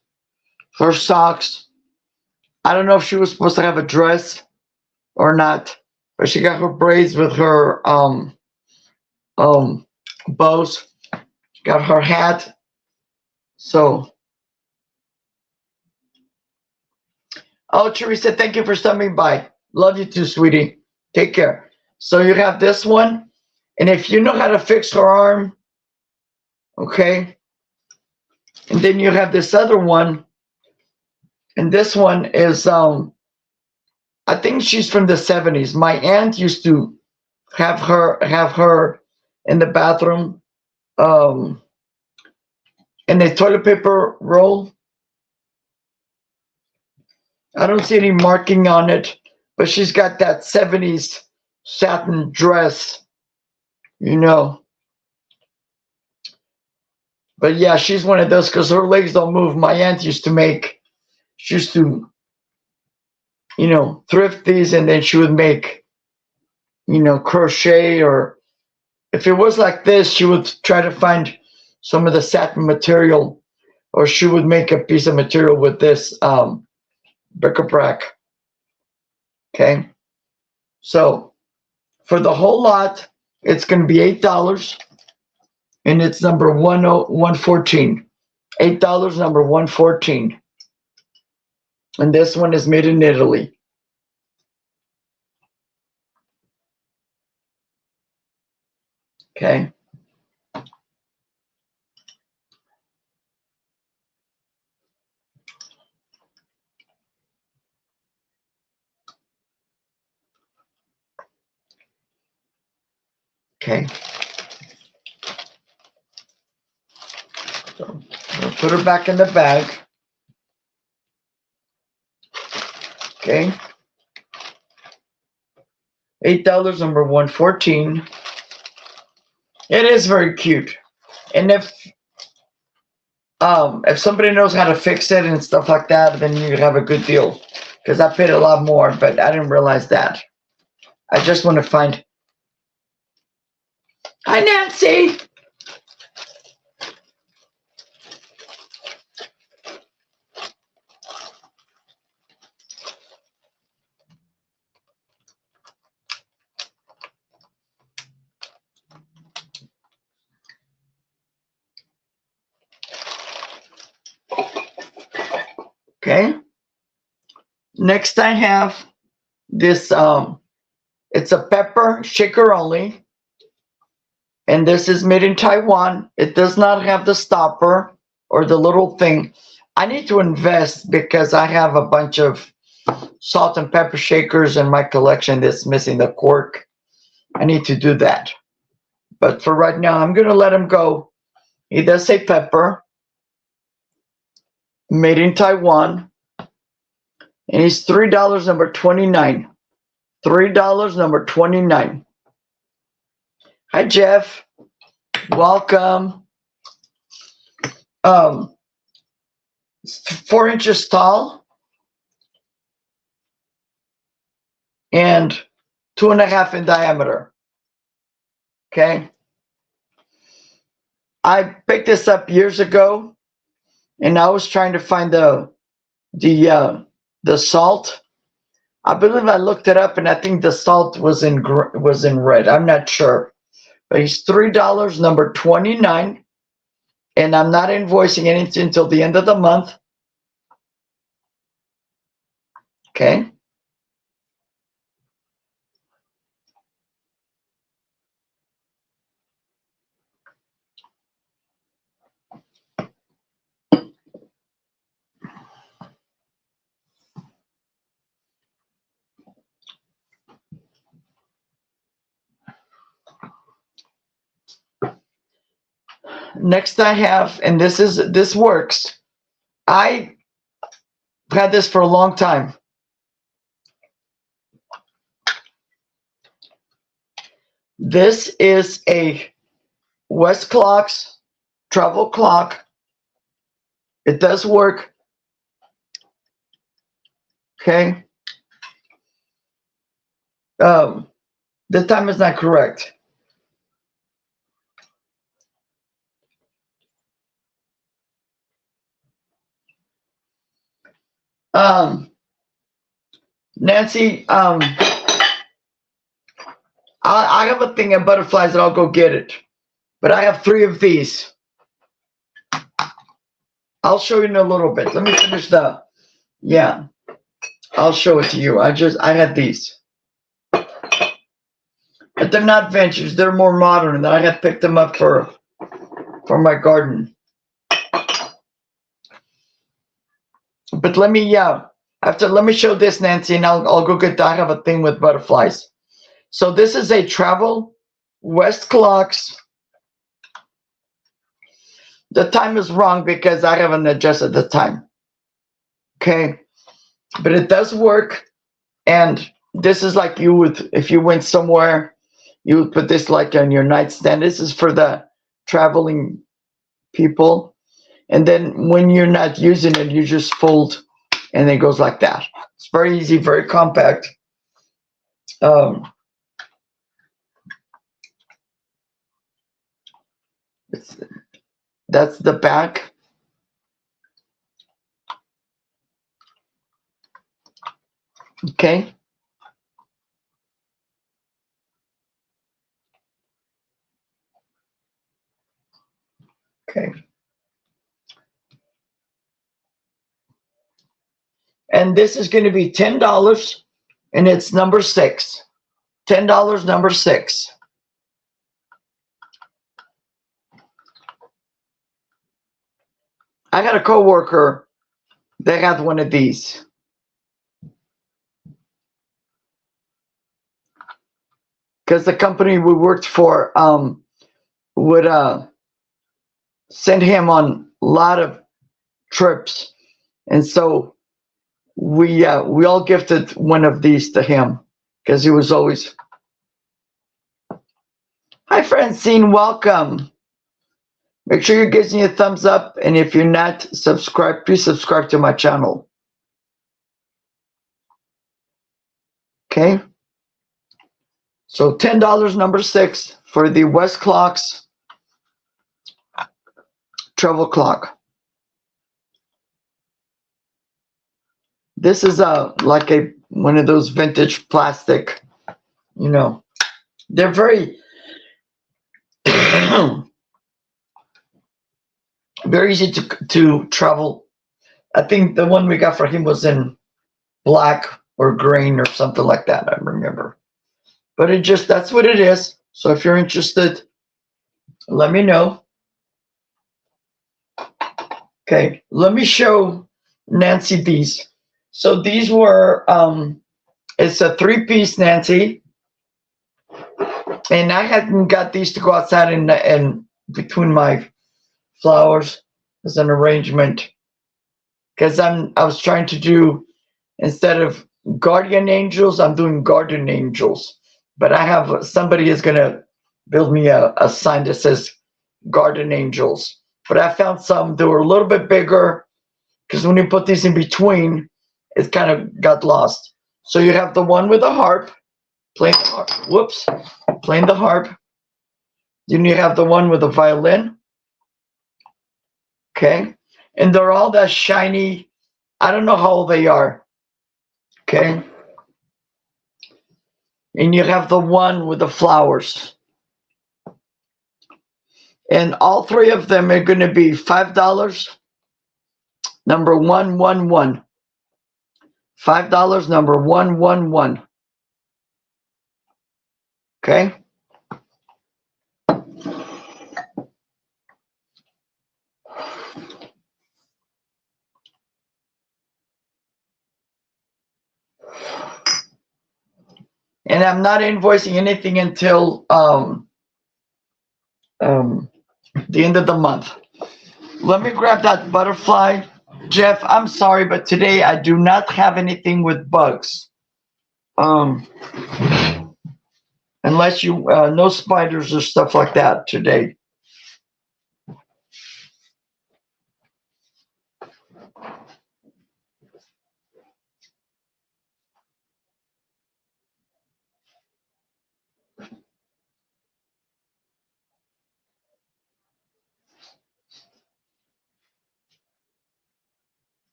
her socks. I don't know if she was supposed to have a dress or not, but she got her braids with her bows. She got her hat. So, oh, Teresa, thank you for stopping by. Love you too, sweetie. Take care. So you have this one, and if you know how to fix her arm, okay. And then you have this other one, and this one is I think she's from the 70s. My aunt used to have her in the bathroom, um, in a toilet paper roll. I don't see any marking on it, but she's got that 70s satin dress, you know. But yeah, she's one of those because her legs don't move. My aunt used to make, she used to, you know, thrift these, and then she would make, you know, crochet, or if it was like this, she would try to find some of the satin material, or she would make a piece of material with this bric-a-brac. Okay. So for the whole lot, it's going to be $8, and it's number 114. $8, number 114. And this one is made in Italy. Okay. Okay. So we'll put her back in the bag. Okay. $8, number 114. It is very cute. And if somebody knows how to fix it and stuff like that, then you have a good deal. Because I paid a lot more, but I didn't realize that. I just want to find. Hi, Nancy. Okay. Next, I have this. It's a pepper shaker only, and this is made in Taiwan. It does not have the stopper or the little thing. I need to invest because I have a bunch of salt and pepper shakers in my collection that's missing the cork. I need to do that. But for right now, I'm going to let him go. He does say pepper, made in Taiwan, and he's $3, number 29. $3, number 29. Hi, Jeff. Welcome. 4 inches tall and 2.5 in diameter. Okay. I picked this up years ago, and I was trying to find the salt. I believe I looked it up, and I think the salt was in red. I'm not sure, but he's $3, number 29, and I'm not invoicing anything until the end of the month. Okay. Next I have, and this works. I had this for a long time. This is a Westclox travel clock. It does work. Okay. The time is not correct. Nancy, I have a thing of butterflies and I'll go get it. But I have 3 of these. I'll show you in a little bit. Let me finish yeah. I'll show it to you. I had these. But they're not ventures, they're more modern, and I had picked them up for my garden. But let me show this, Nancy, and I'll go get. I have a thing with butterflies. So this is a travel West Clocks. The time is wrong because I haven't adjusted the time. Okay, but it does work. And this is like you would, if you went somewhere, you would put this like on your nightstand. This is for the traveling people. And then when you're not using it, you just fold and it goes like that. It's very easy, very compact. That's the back. Okay. Okay. And this is going to be $10, and it's number 6. $10, number 6. I got a coworker that had one of these. Because the company we worked for would send him on a lot of trips, and so we all gifted one of these to him because he was always. Hi Francine, welcome. Make sure you're giving me a thumbs up, and if you're not subscribed, please subscribe to my channel. Okay. So $10, number 6 for the West Clocks travel clock. This is like one of those vintage plastic, you know. They're very very easy to travel. I think the one we got for him was in black or green or something like that, I remember. But it just, that's what it is. So if you're interested, let me know. Okay, let me show Nancy these. So these were, it's a 3-piece, Nancy. And I hadn't got these to go outside and between my flowers as an arrangement. Because I was trying to do, instead of guardian angels, I'm doing garden angels. But I have, somebody is going to build me a sign that says garden angels. But I found some that were a little bit bigger, because when you put these in between, it kind of got lost. So you have the one with the harp, playing the harp, whoops, playing the harp. Then you have the one with the violin. Okay. And they're all that shiny, I don't know how old they are. Okay. And you have the one with the flowers. And all 3 of them are going to be $5. Number 111. $5, number 111. Okay. And I'm not invoicing anything until the end of the month. Let me grab that butterfly. Jeff, I'm sorry, but today I do not have anything with bugs. Unless you, no spiders or stuff like that today.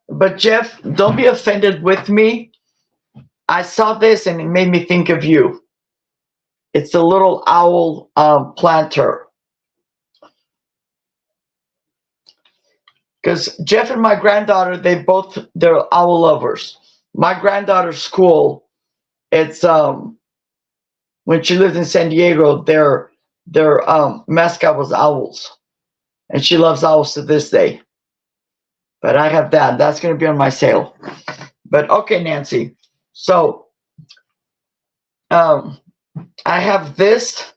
But Jeff, don't be offended with me. I saw this and it made me think of you. It's a little owl planter. because Jeff and my granddaughter, they're owl lovers. My granddaughter's school, it's when she lived in San Diego, their mascot was owls, and she loves owls to this day. But I have that. That's going to be on my sale. But okay, Nancy. So I have this.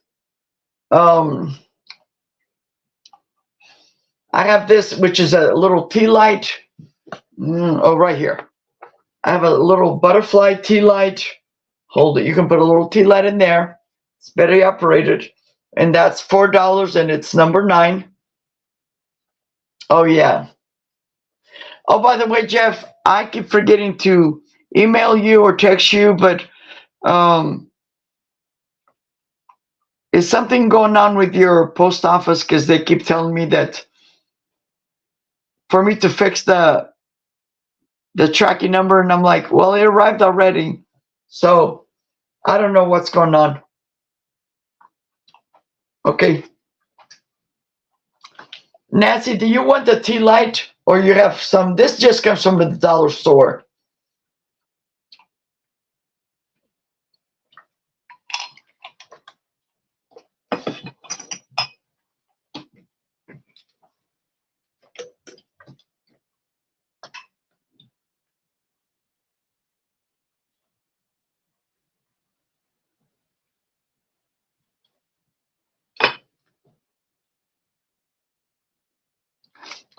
I have this, which is a little tea light. Oh, right here. I have a little butterfly tea light. Hold it. You can put a little tea light in there. It's battery operated. And that's $4 and it's number 9. Oh, yeah. Oh, by the way, Jeff, I keep forgetting to email you or text you, but is something going on with your post office? Because they keep telling me that for me to fix the tracking number, and I'm like, well, it arrived already. So I don't know what's going on. Okay. Nancy, do you want the tea light or you have some? This just comes from the dollar store.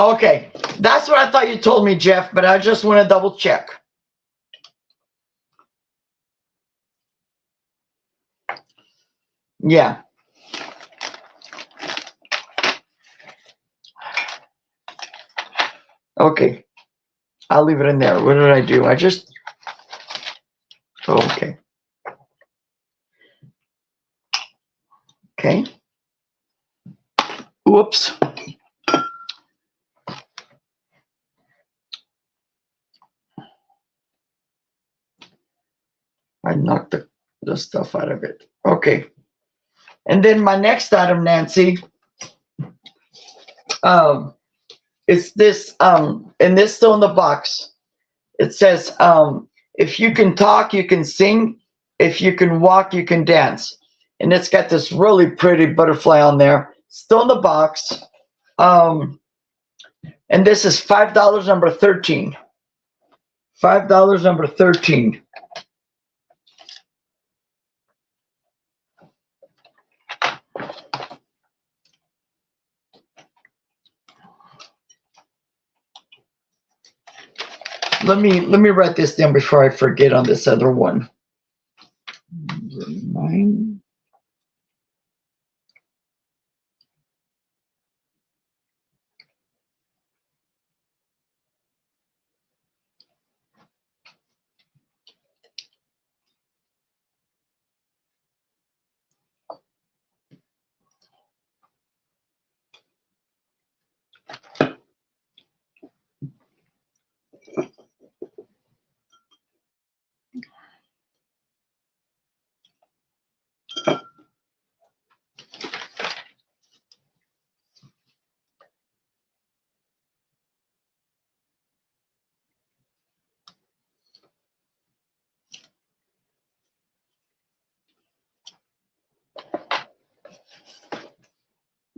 Okay, that's what I thought you told me, Jeff, but I just want to double check. Yeah. Okay, I'll leave it in there. What did I do? I just, okay. Okay. Whoops. I knocked the stuff out of it. Okay. And then my next item, Nancy, it's this, and this still in the box. It says, if you can talk, you can sing. If you can walk, you can dance. And it's got this really pretty butterfly on there, still in the box. And this is $5, number 13. $5, number 13. Let me write this down before I forget on this other one. 9.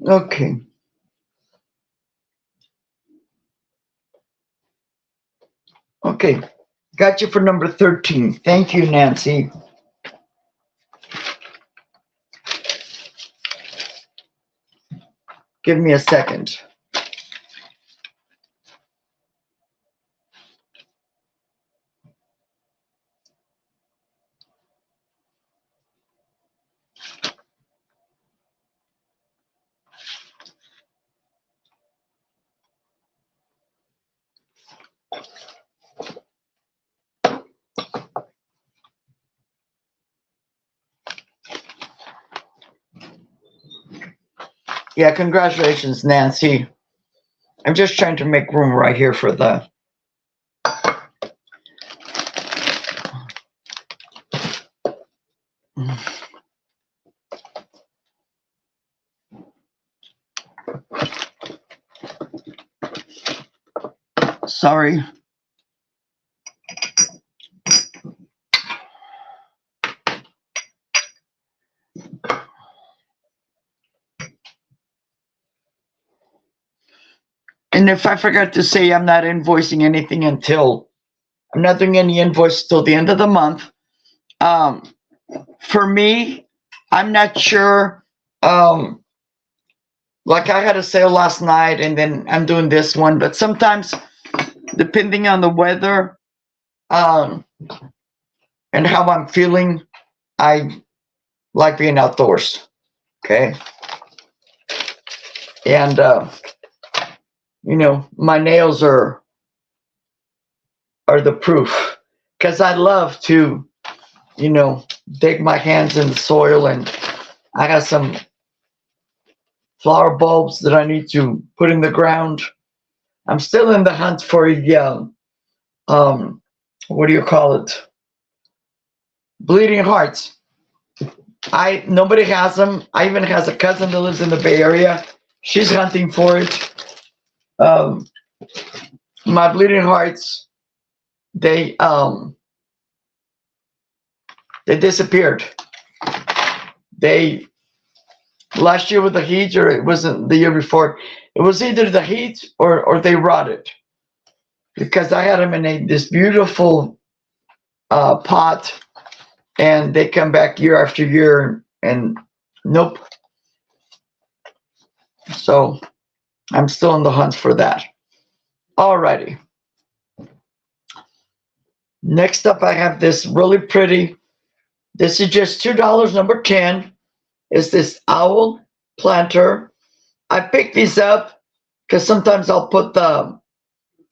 Okay. Okay. Got you for number 13. Thank you, Nancy. Give me a second. Yeah, congratulations, Nancy. I'm just trying to make room right here for the. Sorry. And if I forgot to say, I'm not invoicing anything until, I'm not doing any invoice till the end of the month. For me, I'm not sure. Like I had a sale last night and then I'm doing this one, but sometimes depending on the weather, and how I'm feeling, I like being outdoors. Okay. And, you know, my nails are the proof, because I love to, you know, dig my hands in the soil, and I got some flower bulbs that I need to put in the ground. I'm still in the hunt for what do you call it? Bleeding hearts. Nobody has them. I even has a cousin that lives in the Bay Area. She's hunting for it. My bleeding hearts, they disappeared. They last year with the heat, or it wasn't the year before. It was either the heat or they rotted, because I had them in this beautiful pot, and they come back year after year, and nope. So I'm still in the hunt for that. Alrighty. Next up, I have this really pretty. This is just $2, number 10. Is this owl planter. I picked these up because sometimes I'll put little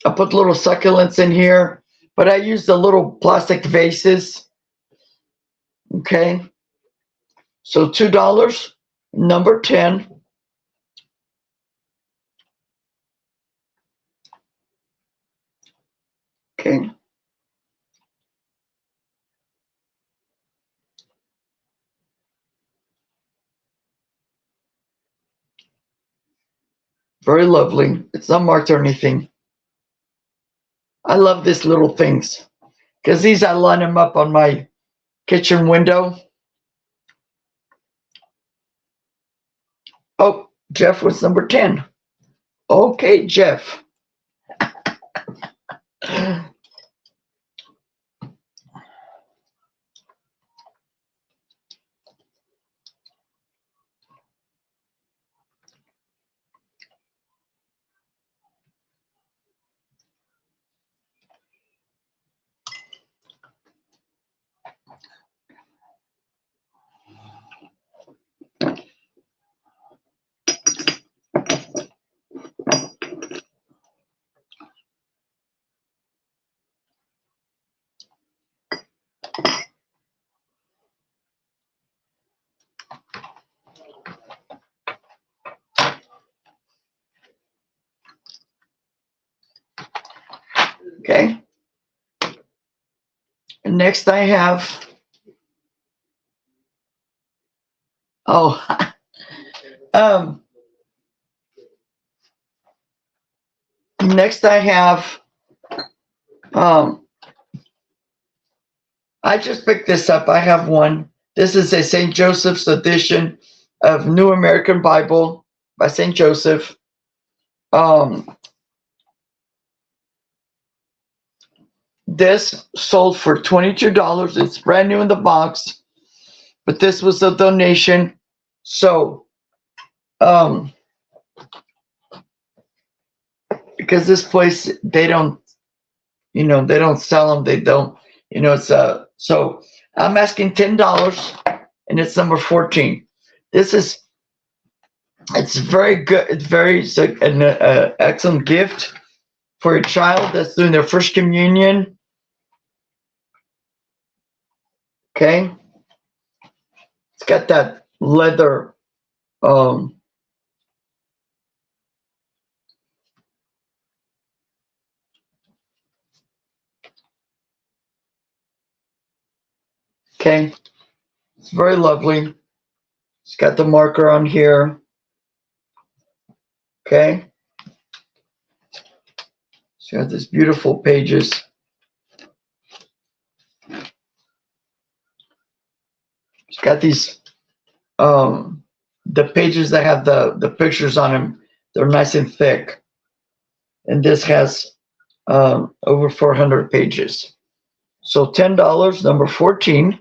succulents in here, but I use the little plastic vases. Okay. So $2, number 10. Okay. Very lovely. It's not marked or anything. I love these little things because these, I line them up on my kitchen window. Oh, Jeff was number 10. Okay, Jeff. Okay. And next I have, next I have, I just picked this up. I have one. This is a St. Joseph's edition of New American Bible by St. Joseph. This sold for $22. It's brand new in the box, but this was a donation. So, because this place, they don't, they don't sell them. They don't, it's so I'm asking $10, and it's number 14. It's very good. It's an excellent gift for a child that's doing their first communion. Okay. It's got that leather, okay. It's very lovely. It's got the marker on here. Okay. It's It's got these beautiful pages. It's got these the pages that have the pictures on them. They're nice and thick. And this has over 400 pages. So $10, number 14.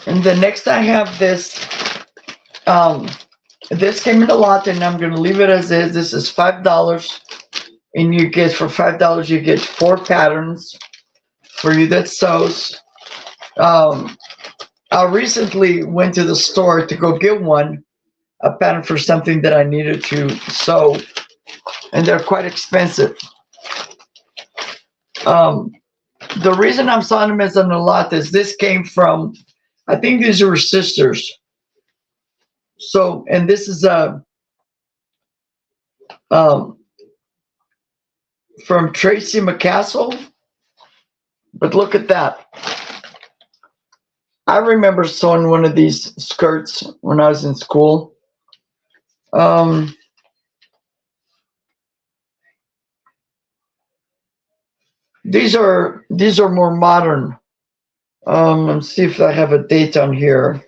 And the next I have this, this came in a lot, and I'm going to leave it as is. This is $5, and you get, for $5, you get 4 patterns for you that sews. I recently went to the store to go get a pattern for something that I needed to sew, and they're quite expensive. The reason I'm selling them as a lot is this came from, I think these were sisters. So, and this is from Tracy McCassell. But look at that. I remember sewing one of these skirts when I was in school. These are more modern. Let's see if I have a date on here.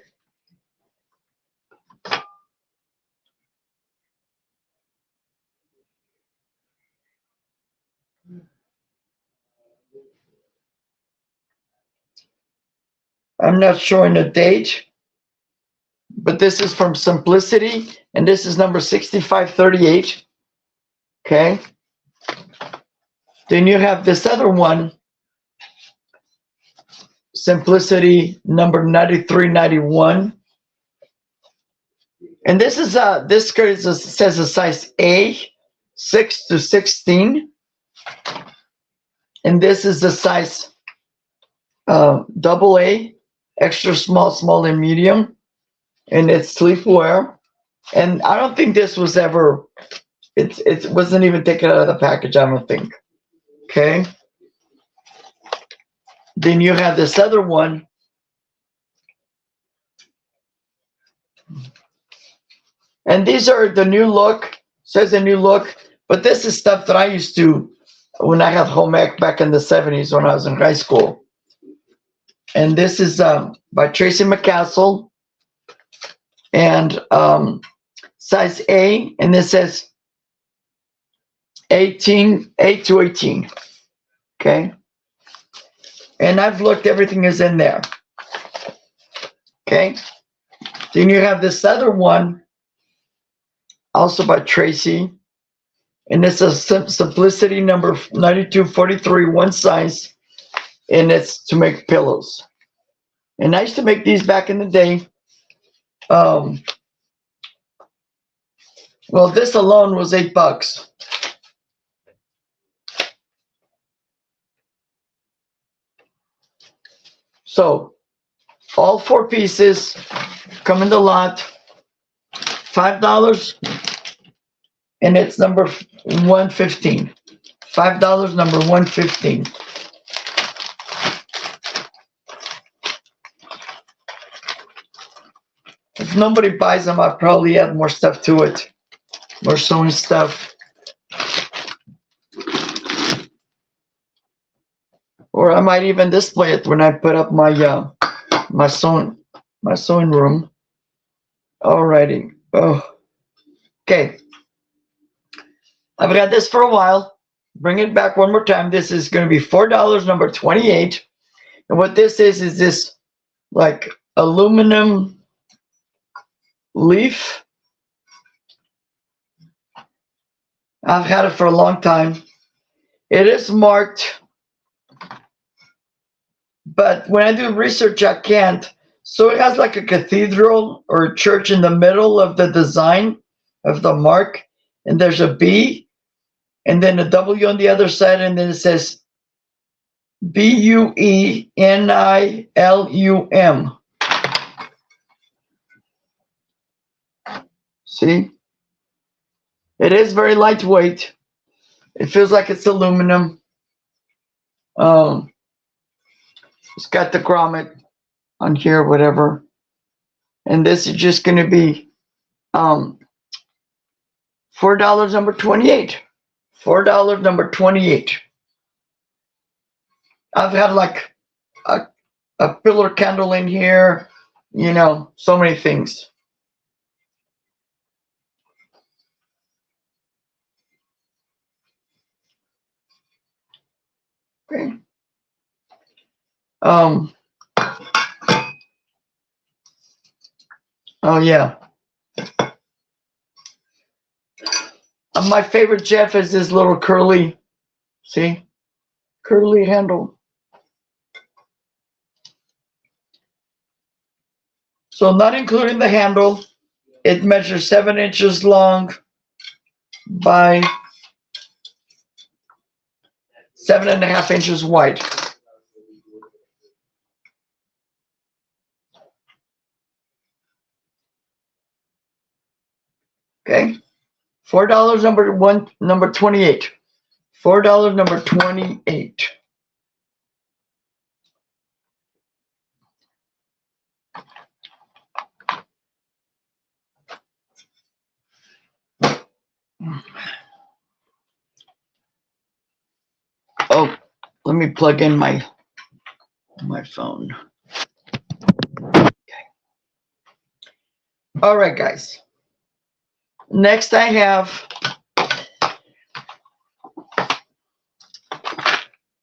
I'm not showing a date, but this is from Simplicity, and this is number 6538. Okay. Then you have this other one, Simplicity number 9391. And this is this skirt says a size A, 6 to 16. And this is the size double A, extra small, small, and medium. And it's sleepwear. And I don't think this was ever, it wasn't even taken out of the package, I don't think. Okay. Then you have this other one. And these are the new look, says a new look, but this is stuff that I used to, when I had home ec back in the 70s when I was in high school. And this is by Tracy McCassell, and size A, and this says 18, 8 to 18, okay? And I've looked, everything is in there, okay? Then you have this other one, also by Tracy, and it's a Simplicity number 9243, one size, and it's to make pillows. And I used to make these back in the day. Well, this alone was $8. So all 4 pieces come in the lot, $5, and it's number 115. $5, number 115. If nobody buys them, I'll probably add more stuff to it, more sewing stuff. Or I might even display it when I put up my my sewing room. Alrighty. Oh, okay. I've had this for a while. Bring it back one more time. This is going to be $4, number 28. And what this is this like aluminum leaf. I've had it for a long time. It is marked, but when I do research, I can't. So it has like a cathedral or a church in the middle of the design of the mark, and there's a B, and then a W on the other side, and then it says BUENILUM. See? It is very lightweight. It feels like it's aluminum. It's got the grommet on here, whatever. And this is just going to be $4 number 28. $4 number 28. I've had like a pillar candle in here, you know, so many things. Okay. Oh yeah. My favorite Jeff is this little curly, see, curly handle. So not including the handle, it measures 7 inches long by 7.5 inches wide. Okay, $4 number 28. $4 number 28. Oh, let me plug in my phone. Okay. All right, guys. Next I have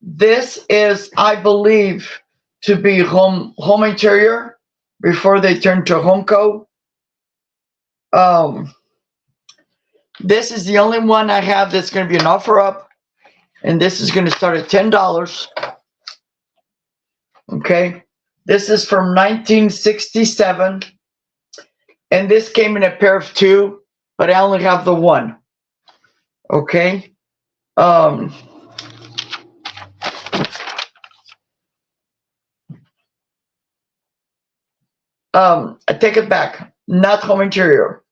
this is, I believe, to be home interior before they turn to Homeco. This is the only one I have that's going to be an offer up, and this is going to start at $10. Okay, this is from 1967, and this came in a pair of 2, but I only have the 1. Okay. I take it back. Not home interior.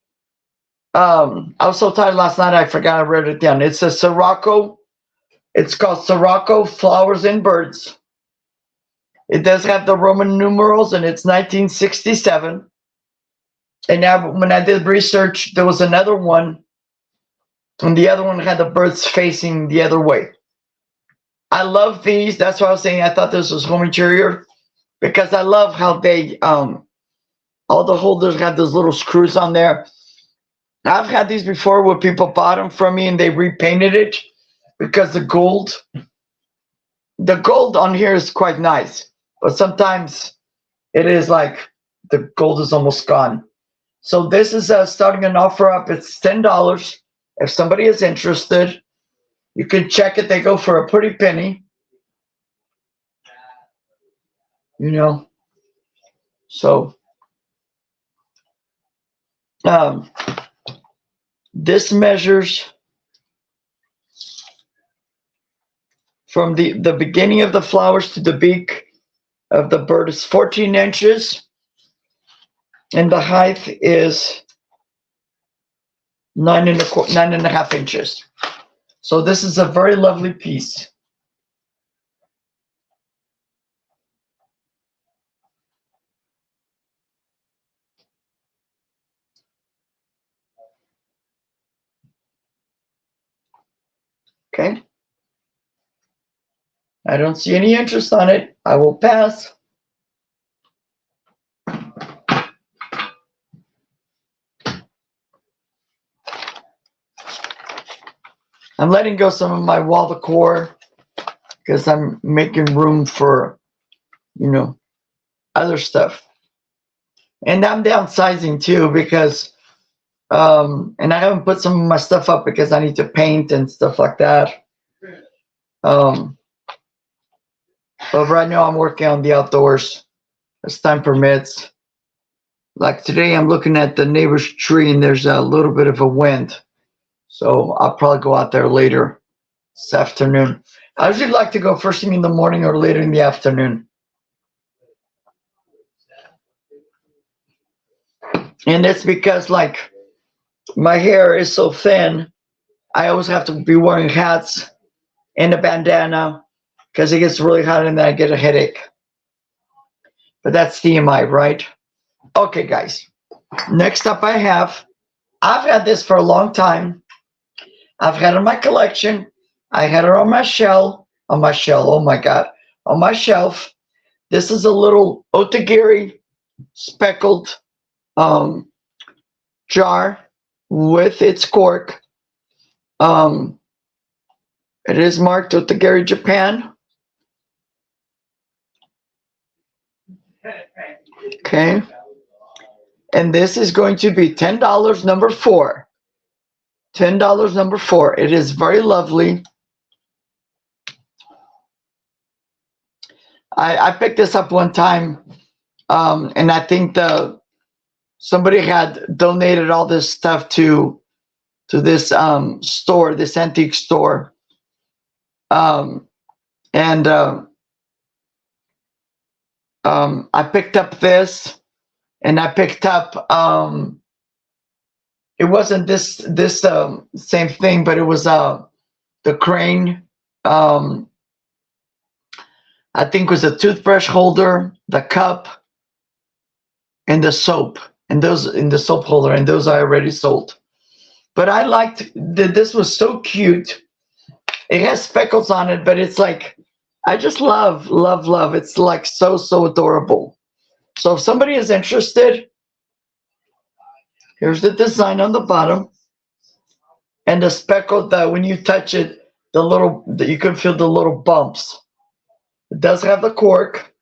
I was so tired last night I forgot I wrote it down. It's a Sirocco. It's called Sirocco Flowers and Birds. It does have the Roman numerals, and it's 1967. And now, when I did research, there was another one, and the other one had the birds facing the other way. I love these. That's why I was saying I thought this was home interior, because I love how they all the holders have those little screws on there. I've had these before where people bought them from me and they repainted it, because the gold on here is quite nice, but sometimes it is like the gold is almost gone. So this is starting an offer up. It's $10. If somebody is interested, you can check it. They go for a pretty penny, you know. So this measures from the beginning of the flowers to the beak of the bird is 14 inches, and the height is 9.5 inches. So this is a very lovely piece. Okay. I don't see any interest on it. I will pass. I'm letting go some of my wall decor because I'm making room for, you know, other stuff. And I'm downsizing too because, and I haven't put some of my stuff up because I need to paint and stuff like that. But right now I'm working on the outdoors as time permits. Like today I'm looking at the neighbor's tree and there's a little bit of a wind. So I'll probably go out there later this afternoon. I usually like to go first thing in the morning or later in the afternoon. And it's because like my hair is so thin I always have to be wearing hats and a bandana because it gets really hot and then I get a headache. But that's TMI, right? Okay, guys. Next up I've had this for a long time. I've had it in my collection. I had it on my oh my God, on my shelf. This is a little Otagiri speckled jar with its cork. It is marked Otagiri Japan. Okay. And this is going to be $10 number 4. $10 number 4. It is very lovely. I picked this up one time, and I think somebody had donated all this stuff to this store, this antique store, and I picked up this, and I picked up it wasn't this same thing, but it was the crane. I think it was a toothbrush holder, the cup, and the soap, and those in the soap holder, and those I already sold. But I liked that this was so cute. It has speckles on it, but it's like, I just love. It's like so adorable. So if somebody is interested, here's the design on the bottom, and the speckle that when you touch it, you can feel the little bumps. It does have the cork,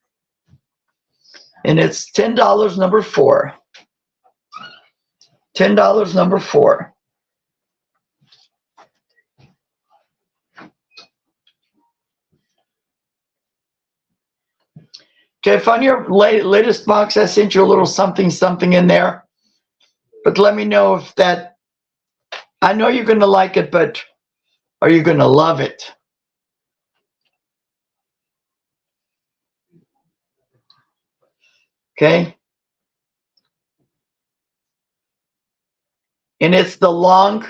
and it's $10 number 4. $10 number 4. Okay, if on your latest box I sent you a little something in there, but let me know if that, I know you're going to like it, but are you going to love it? Okay. And it's the long,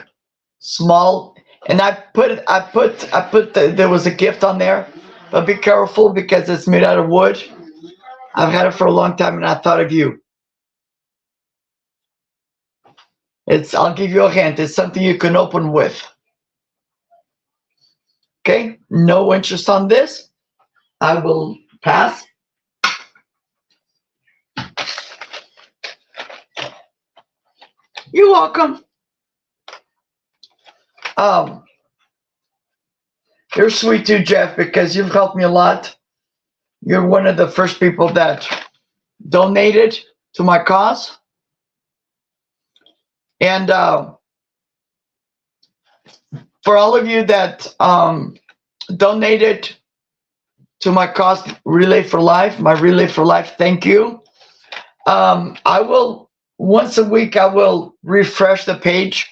small, and there was a gift on there, but be careful because it's made out of wood. I've had it for a long time and I thought of you. I'll give you a hint. It's something you can open with. Okay, no interest on this. I will pass. You're welcome. You're sweet too, Jeff, because you've helped me a lot. You're one of the first people that donated to my cause. And for all of you that donated to my cause, Relay for Life, my Relay for Life, thank you. I will, once a week, I will refresh the page,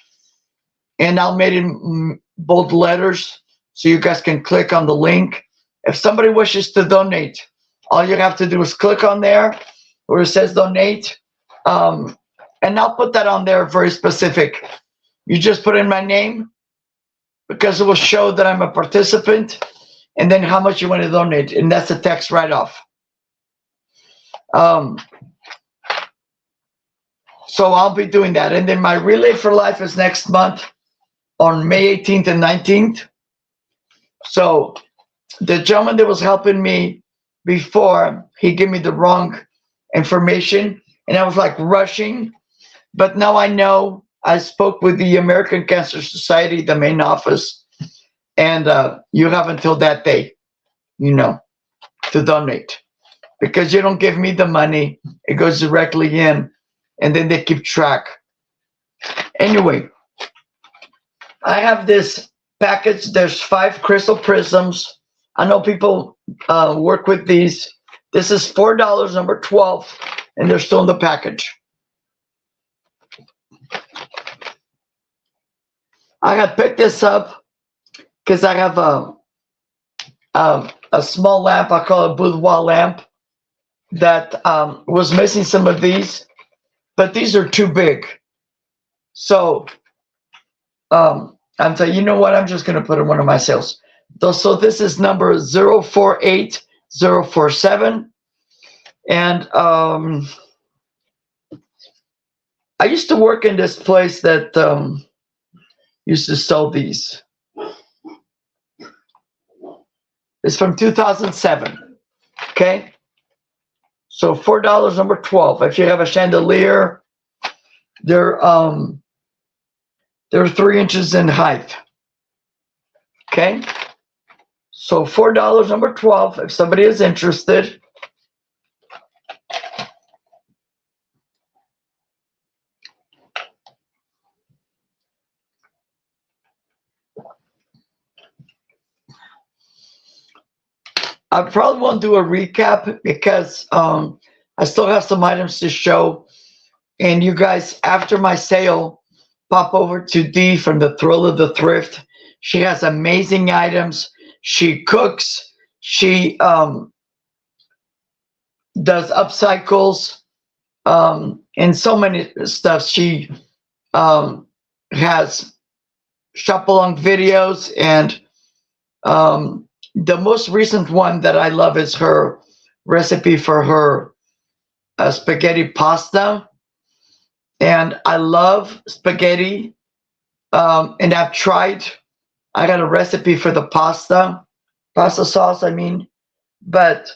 and I'll make it in bold letters so you guys can click on the link. If somebody wishes to donate, all you have to do is click on there where it says donate, and I'll put that on there very specific. You just put in my name because it will show that I'm a participant, and then how much you want to donate, and that's a tax write-off. So I'll be doing that. And then my Relay for Life is next month on May 18th and 19th. So the gentleman that was helping me before, he gave me the wrong information, and I was like rushing. But now I know. I spoke with the American Cancer Society, the main office, and you have until that day, to donate. Because you don't give me the money, it goes directly in, and then they keep track. Anyway, I have this package. There's 5 crystal prisms. I know people work with these. This is $4, number 12, and they're still in the package. I had picked this up because I have a small lamp. I call it a boudoir lamp that was missing some of these, but these are too big. So I I'm saying, you know what? I'm just going to put in one of my sales. So this is number 048047. And I used to work in this place that used to sell these. It's from 2007. Okay. So $4, number 12. If you have a chandelier, they're 3 inches in height. Okay. So $4, number 12. If somebody is interested. I probably won't do a recap because I still have some items to show. And you guys, after my sale, pop over to Dee from the Thrill of the Thrift. She has amazing items. She cooks. She does upcycles and so many stuff. She has shop along videos, and the most recent one that I love is her recipe for her spaghetti pasta. And I love spaghetti. And I've tried, I got a recipe for the pasta sauce, I mean. But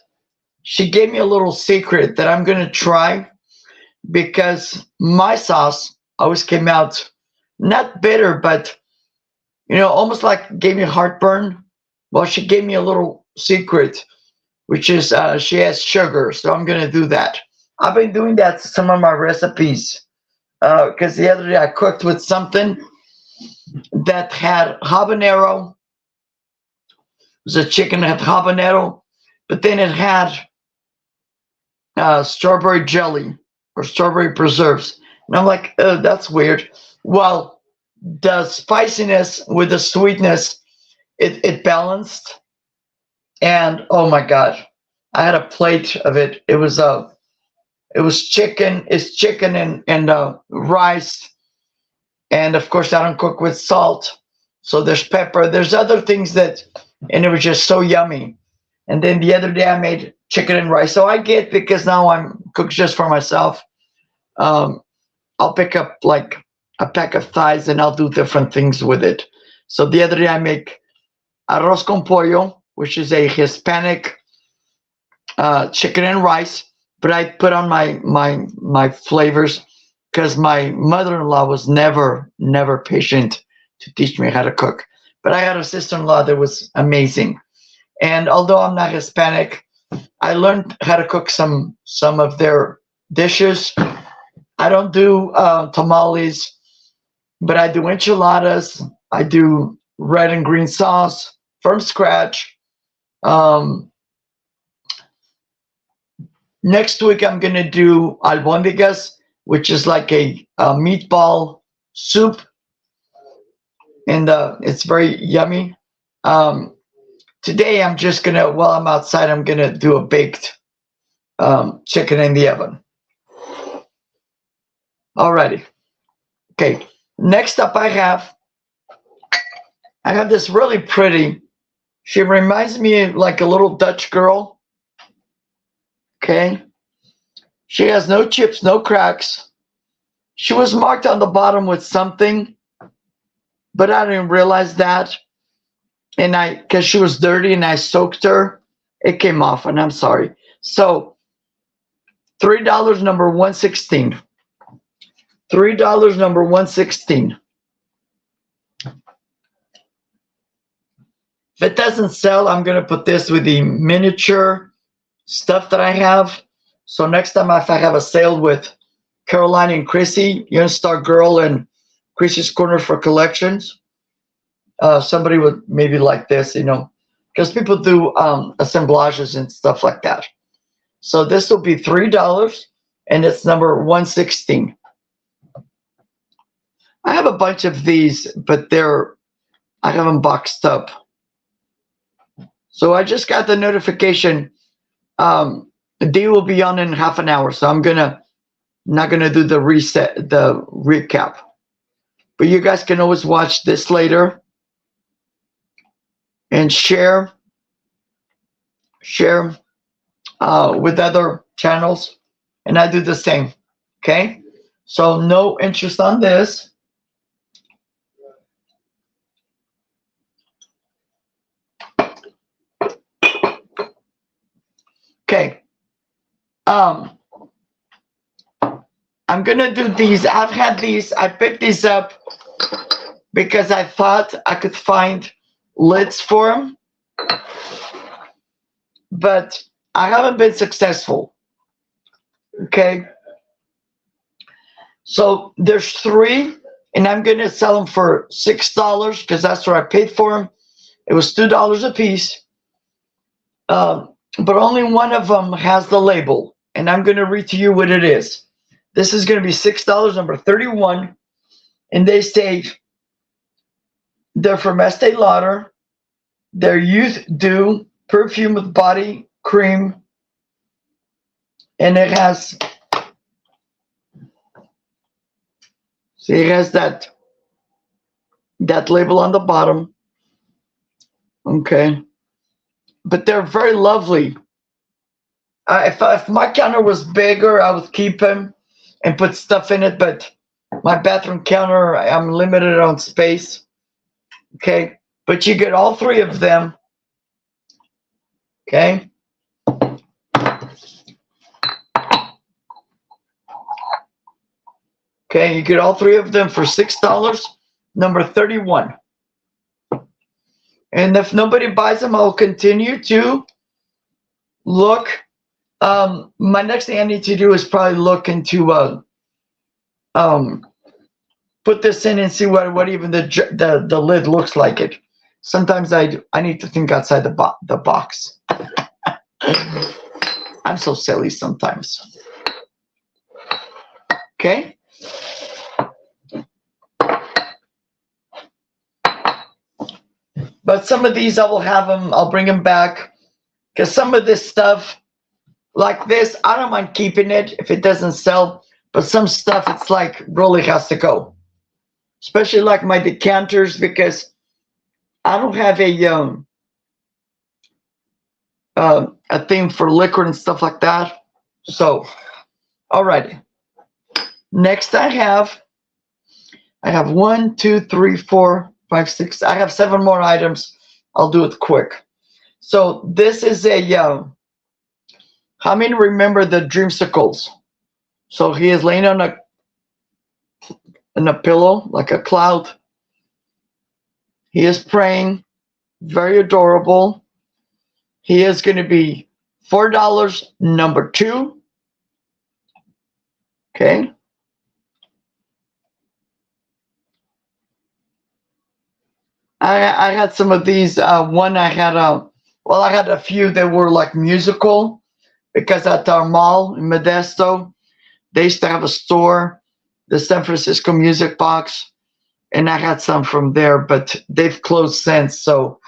she gave me a little secret that I'm going to try, because my sauce always came out not bitter, but, almost like gave me heartburn. Well, she gave me a little secret, which is she has sugar. So I'm going to do that. I've been doing that to some of my recipes because the other day I cooked with something that had habanero. It was a chicken that had habanero, but then it had strawberry jelly or strawberry preserves. And I'm like, oh, that's weird. Well, the spiciness with the sweetness, it balanced. And oh my God, I had a plate of it. It was chicken. It's chicken and rice. And of course, I don't cook with salt. So there's pepper. There's other things and it was just so yummy. And then the other day I made chicken and rice. So I get, because now I'm cooked just for myself. I'll pick up like a pack of thighs and I'll do different things with it. So the other day I make arroz con pollo, which is a Hispanic chicken and rice, but I put on my flavors because my mother-in-law was never patient to teach me how to cook. But I had a sister-in-law that was amazing. And although I'm not Hispanic, I learned how to cook some of their dishes. I don't do tamales, but I do enchiladas. I do red and green sauce from scratch. Next week, I'm going to do albóndigas, which is like a meatball soup. And it's very yummy. Today, I'm just going to, while I'm outside, I'm going to do a baked chicken in the oven. Alrighty. Okay. Next up, I have this really pretty. She reminds me of like a little Dutch girl. Okay. She has no chips, no cracks. She was marked on the bottom with something, but I didn't realize that. And because she was dirty and I soaked her, it came off, and I'm sorry. So $3, number 116. $3, number 116. If it doesn't sell, I'm going to put this with the miniature stuff that I have. So next time, if I have a sale with Caroline and Chrissy, Star Girl and Chrissy's Corner for Collections, somebody would maybe like this, because people do assemblages and stuff like that. So this will be $3, and it's number 116. I have a bunch of these, but I have them boxed up. So I just got the notification. Dee will be on in half an hour, so I'm not gonna do the recap. But you guys can always watch this later and share with other channels, and I do the same. Okay, so no interest on this. Okay, I'm gonna do these. I've had these. I picked these up because I thought I could find lids for them, but I haven't been successful. Okay, so there's 3, and I'm gonna sell them for $6 because that's what I paid for them. It was $2 a piece, but only one of them has the label, and I'm gonna read to you what it is. This is gonna be $6, number 31, and they say they're from Estee Lauder. They're Youth Dew perfume with body cream, and it has, see, it has that label on the bottom. Okay, but they're very lovely. If my counter was bigger, I would keep them and put stuff in it, but my bathroom counter, I'm limited on space. Okay, but you get all 3 of them. Okay, you get all 3 of them for $6, number 31. And if nobody buys them, I'll continue to look. My next thing I need to do is probably look into put this in and see what even the lid looks like. It sometimes I need to think outside the box. I'm so silly sometimes. Okay, but some of these I will have them, I'll bring them back, because some of this stuff like this, I don't mind keeping it if it doesn't sell, but some stuff it's like really has to go, especially like my decanters, because I don't have a thing for liquid and stuff like that. So alrighty, next I have 1, 2, 3, 4, 5, 6, I have 7 more items. I'll do it quick. So this is how many remember the dreamsicles? So he is laying on a pillow like a cloud. He is praying, very adorable. He is going to be $4, number 2. Okay, I had some of these. One I had I had a few that were like musical, because at our mall in Modesto, they used to have a store, the San Francisco Music Box, and I had some from there, but they've closed since. So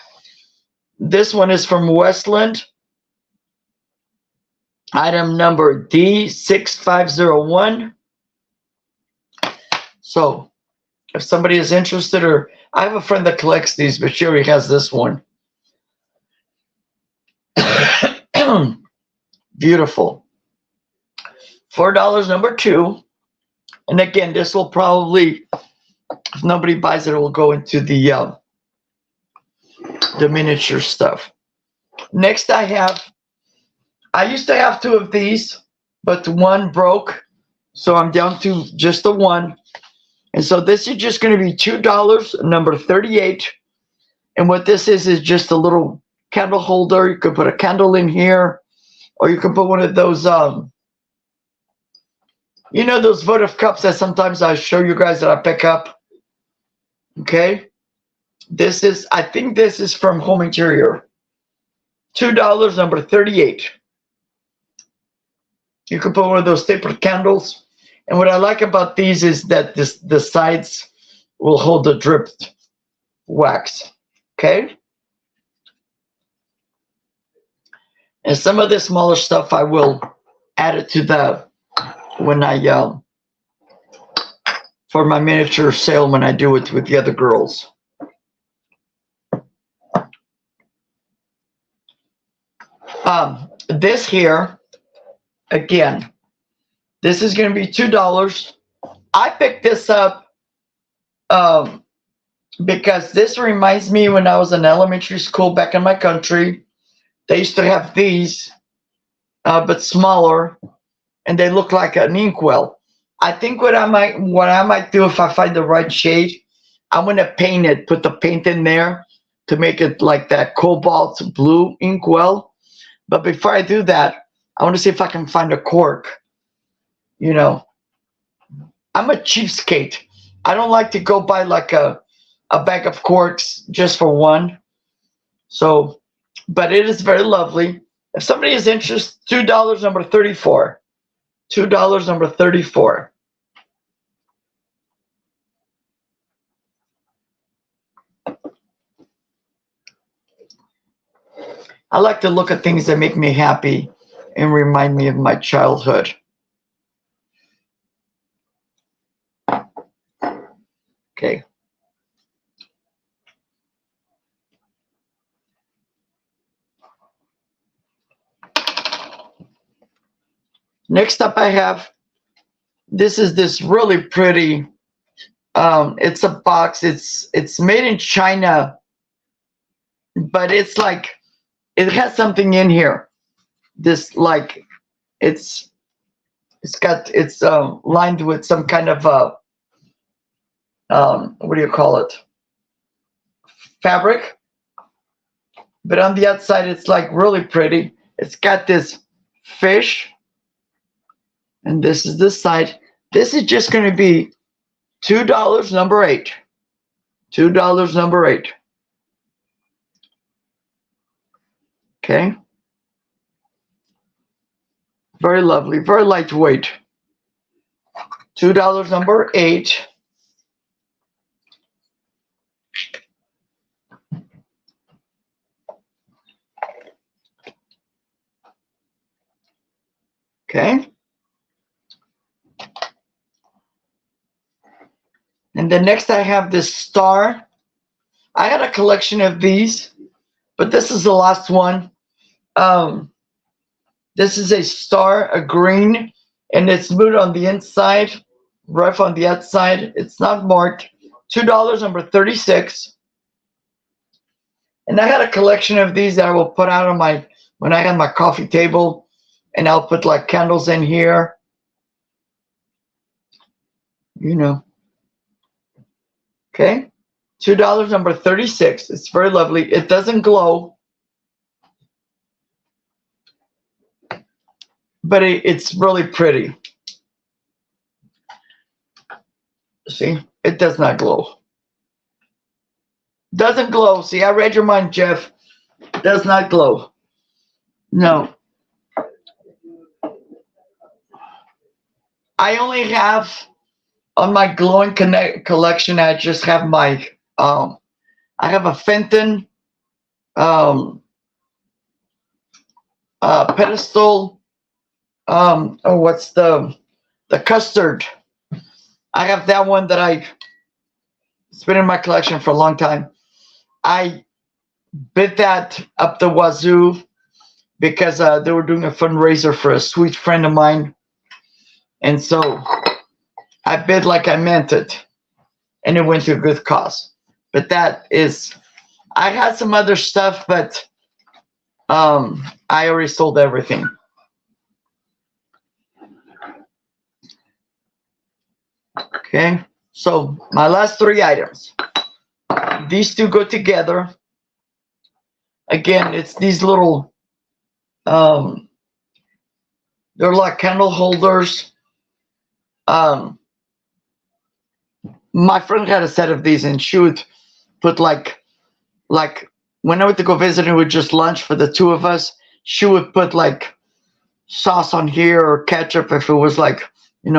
this one is from Westland, item number D6501. So if somebody is interested, or I have a friend that collects these, but she already has this one. Beautiful. $4, number 2. And again, this will probably, if nobody buys it, it will go into the miniature stuff. Next I used to have 2 of these, but one broke, so I'm down to just the one. And so this is just going to be $2, number 38. And what this is just a little candle holder. You could put a candle in here, or you can put one of those those votive cups that sometimes I show you guys that I pick up. Okay, I think this is from Home Interior. $2, number 38. You can put one of those tapered candles. And what I like about these is that the sides will hold the dripped wax. Okay, and some of the smaller stuff I will add it to when I for my miniature sale when I do it with the other girls. This here, again, this is going to be $2. I picked this up because this reminds me when I was in elementary school back in my country. They used to have these, but smaller, and they look like an inkwell. I think what I might do if I find the right shade, I'm gonna paint it, put the paint in there to make it like that cobalt blue inkwell. But before I do that, I want to see if I can find a cork. You know, I'm a cheapskate. I don't like to go buy like a bag of corks just for one. So, but it is very lovely. If somebody is interested, $2, number 34. $2, number 34. I like to look at things that make me happy and remind me of my childhood. Okay. Next up I have, this is this really pretty, it's a box, it's made in China, but it's like, it has something in here. This like, it's lined with some kind of, what do you call it? Fabric. But on the outside, it's like really pretty. It's got this fish. And this is the side. This is just going to be $2, number 8. $2, number 8. Okay. Very lovely, very lightweight. $2, number 8. Okay. And then next I have this star. I had a collection of these, but this is the last one. This is a star, a green, and it's smooth on the inside, rough on the outside. It's not marked. $2, number 36. And I had a collection of these that I will put out on when I have my coffee table, and I'll put like candles in here. You know. Okay. $2, number 36. It's very lovely. It doesn't glow, but it's really pretty. See, it does not glow. Doesn't glow. See, I read your mind, Jeff. Does not glow. No. I only have on my glowing collection. I just have my I have a Fenton pedestal. What's the custard? I have that one that it's been in my collection for a long time. I bid that up the wazoo because they were doing a fundraiser for a sweet friend of mine, and so I bid like I meant it, and it went to a good cause. But that is, I had some other stuff, but I already sold everything. Okay, so my last 3 items. These two go together. Again, it's these little, they're like candle holders. My friend had a set of these, and she would put like when I went to go visit her with just lunch for the 2 of us, she would put like sauce on here or ketchup if it was like,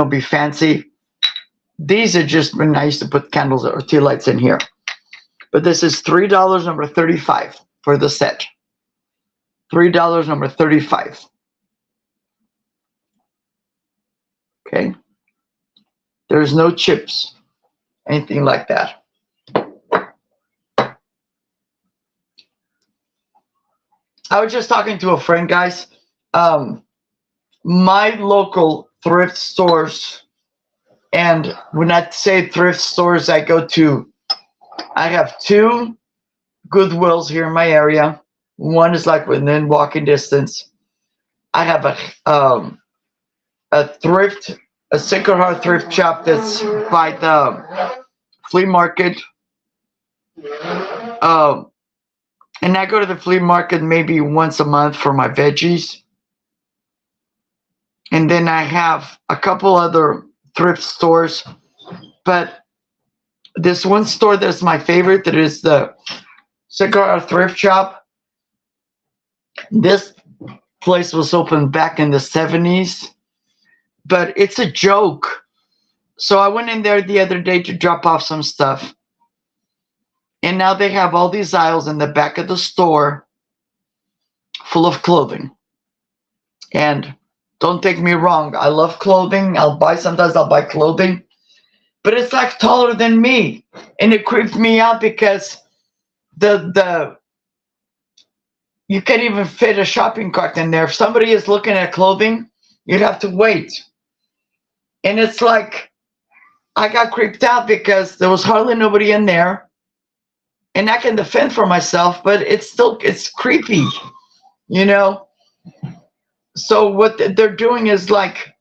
be fancy. These are just been nice to put candles or tea lights in here. But this is $3, number 35 for the set. $3, number 35. Okay. There's no chips. anything like that. I was just talking to a friend, guys. My local thrift stores, and when I say thrift stores, I go to, I have two Goodwills here in my area. One is like within walking distance. I have a thrift, a Sacred Heart thrift shop that's by the flea market. Um, and I go to the flea market maybe once a month for my veggies. And then I have a couple other thrift stores, but this one store that's my favorite, that is the Sacred Heart thrift shop. This place was opened back in the 70s, but it's a joke. So I went in there the other day to drop off some stuff. And now they have all these aisles in the back of the store full of clothing. And don't take me wrong, I love clothing. Sometimes I'll buy clothing, but it's like taller than me. And it creeped me out because the you can't even fit a shopping cart in there. If somebody is looking at clothing, you'd have to wait. And it's like, I got creeped out because there was hardly nobody in there. And I can defend for myself, but it's creepy, you know? So what they're doing is like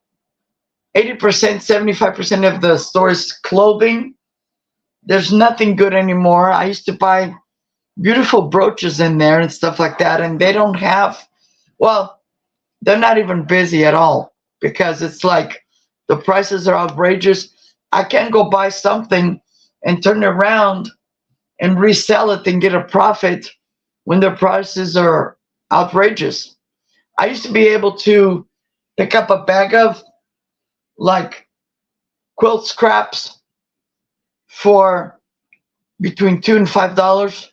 80%, 75% of the store's clothing. There's nothing good anymore. I used to buy beautiful brooches in there and stuff like that, and they don't have, well, they're not even busy at all because it's like the prices are outrageous. I can't go buy something and turn it around and resell it and get a profit when the prices are outrageous. I used to be able to pick up a bag of like quilt scraps for between $2 and $5.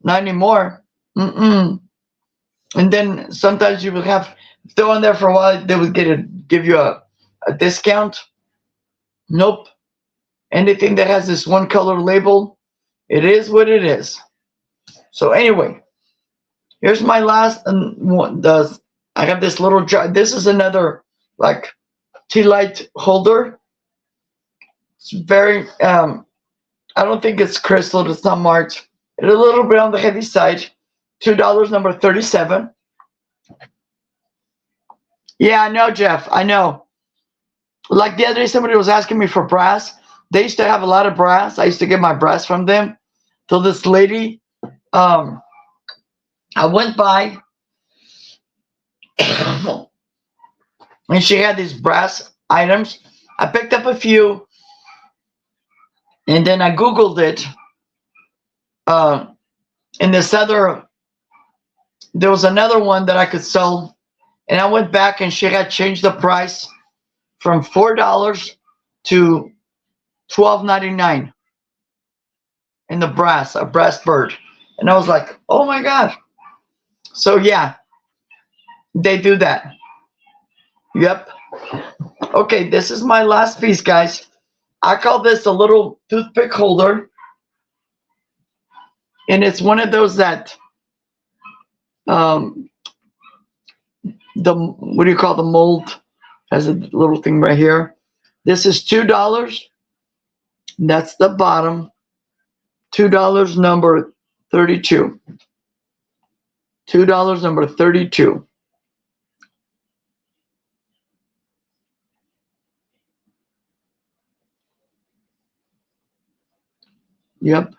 Not anymore. Mm-mm. And then sometimes you would have throw in there for a while. They would give you a discount. Nope. Anything that has this one color label, it is what it is. So anyway, here's my last one. I have this little jar. This is another like tea light holder. It's very I don't think it's crystal. It's not marked. It's a little bit on the heavy side. $2, number 37. Yeah, I know, Jeff. I know. Like the other day, somebody was asking me for brass. They used to have a lot of brass. I used to get my brass from them. So this lady, I went by, and she had these brass items. I picked up a few, and then I Googled it. And there was another one that I could sell, and I went back, and she had changed the price from $4 to $12.99 in a brass bird. And I was like, oh my God. So yeah, they do that. Yep. Okay, this is my last piece, guys. I call this a little toothpick holder. And it's one of those that what do you call the mold? Has a little thing right here. This is $2. That's the bottom. $2, number 32. $2, number 32. Yep.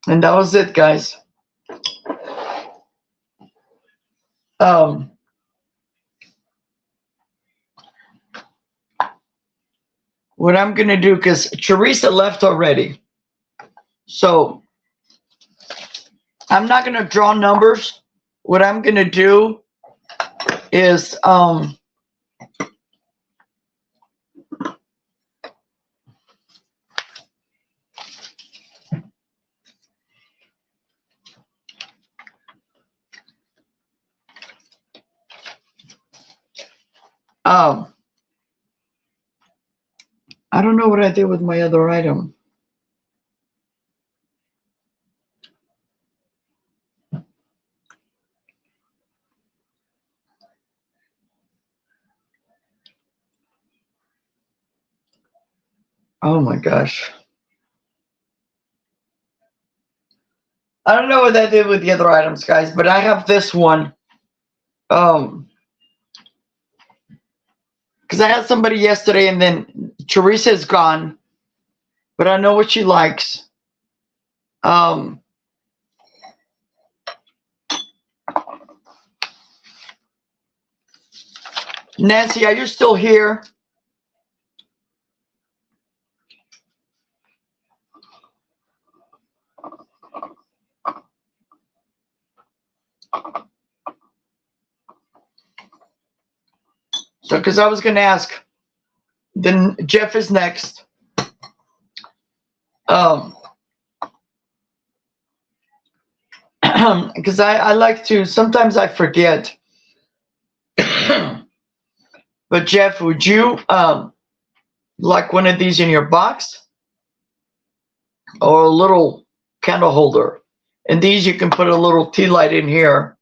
And that was it, guys. What I'm going to do, because Teresa left already. So I'm not going to draw numbers. What I'm going to do is I don't know what I did with my other item. Oh my gosh. I don't know what I did with the other items, guys, but I have this one. Because I had somebody yesterday, and then Teresa is gone, but I know what she likes. Nancy, are you still here? So, because I was going to ask, then Jeff is next. Because I like to, sometimes I forget. But Jeff, would you like one of these in your box? Or a little candle holder? And these you can put a little tea light in here.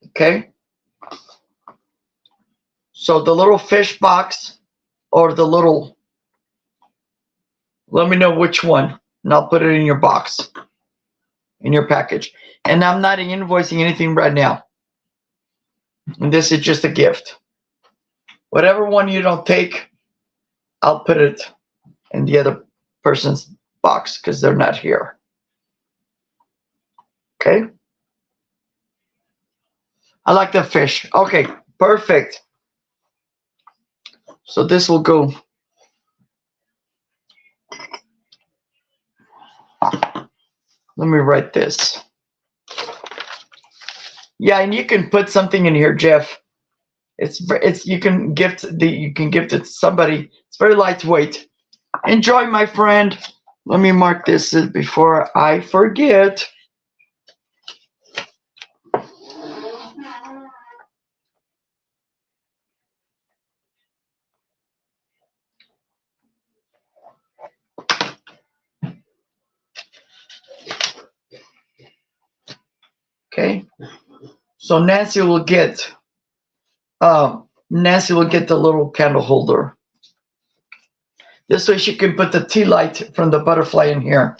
Okay. So the little fish box or the little, let me know which one, and I'll put it in your box, in your package. And I'm not invoicing anything right now. And this is just a gift. Whatever one you don't take, I'll put it in the other person's box because they're not here. Okay. I like the fish. Okay, perfect. So this will go. Let me write this. Yeah, and you can put something in here, Jeff. It's you can gift it to somebody. It's very lightweight. Enjoy, my friend. Let me mark this before I forget. Okay. So Nancy will get the little candle holder. This way she can put the tea light from the butterfly in here.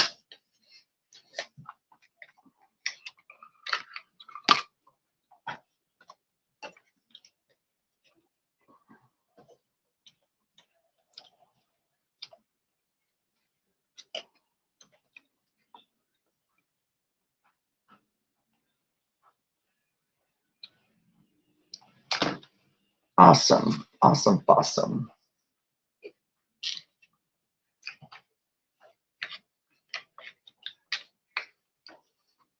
Awesome, awesome, awesome.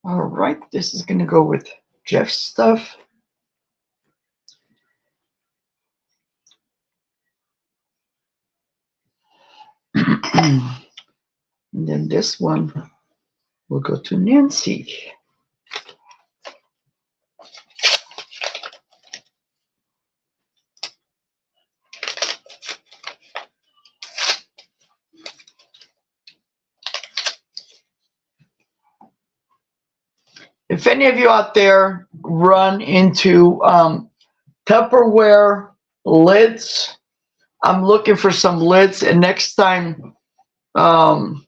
All right, this is going to go with Jeff's stuff. And then this one will go to Nancy. If any of you out there run into Tupperware lids, I'm looking for some lids, and next time I'm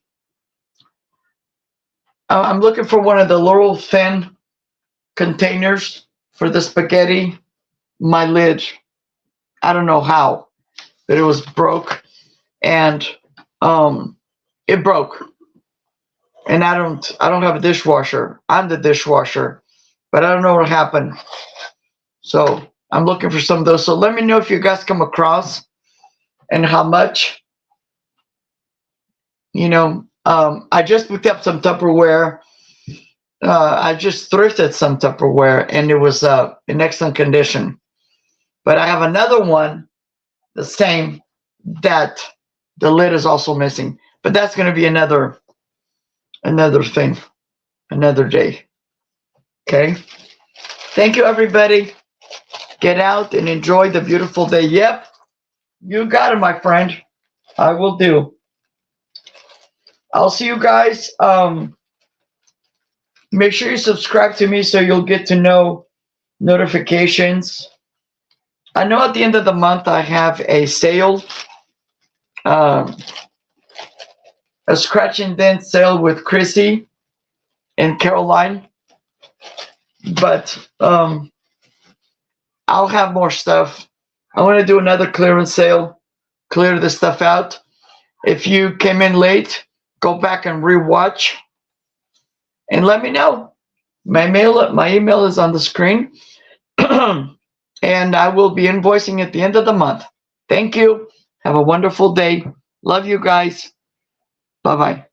looking for one of the little thin containers for the spaghetti. My lid, I don't know how, but it was broke, and it broke. And I don't have a dishwasher. I'm the dishwasher, but I don't know what happened. So I'm looking for some of those. So let me know if you guys come across and how much. You know, I just picked up some Tupperware. I just thrifted some Tupperware, and it was in excellent condition. But I have another one, the same, that the lid is also missing. But that's going to be another thing, another day. Okay. Thank you, everybody. Get out and enjoy the beautiful day. Yep. You got it, my friend. I will do. I'll see you guys. Make sure you subscribe to me so you'll get to know notifications. I know at the end of the month I have a sale, um, a scratch and dent sale with Chrissy and Caroline. But I'll have more stuff. I want to do another clearance sale, clear this stuff out. If you came in late, go back and rewatch and let me know. My email is on the screen, and I will be invoicing at the end of the month. Thank you. Have a wonderful day. Love you guys. Bye-bye.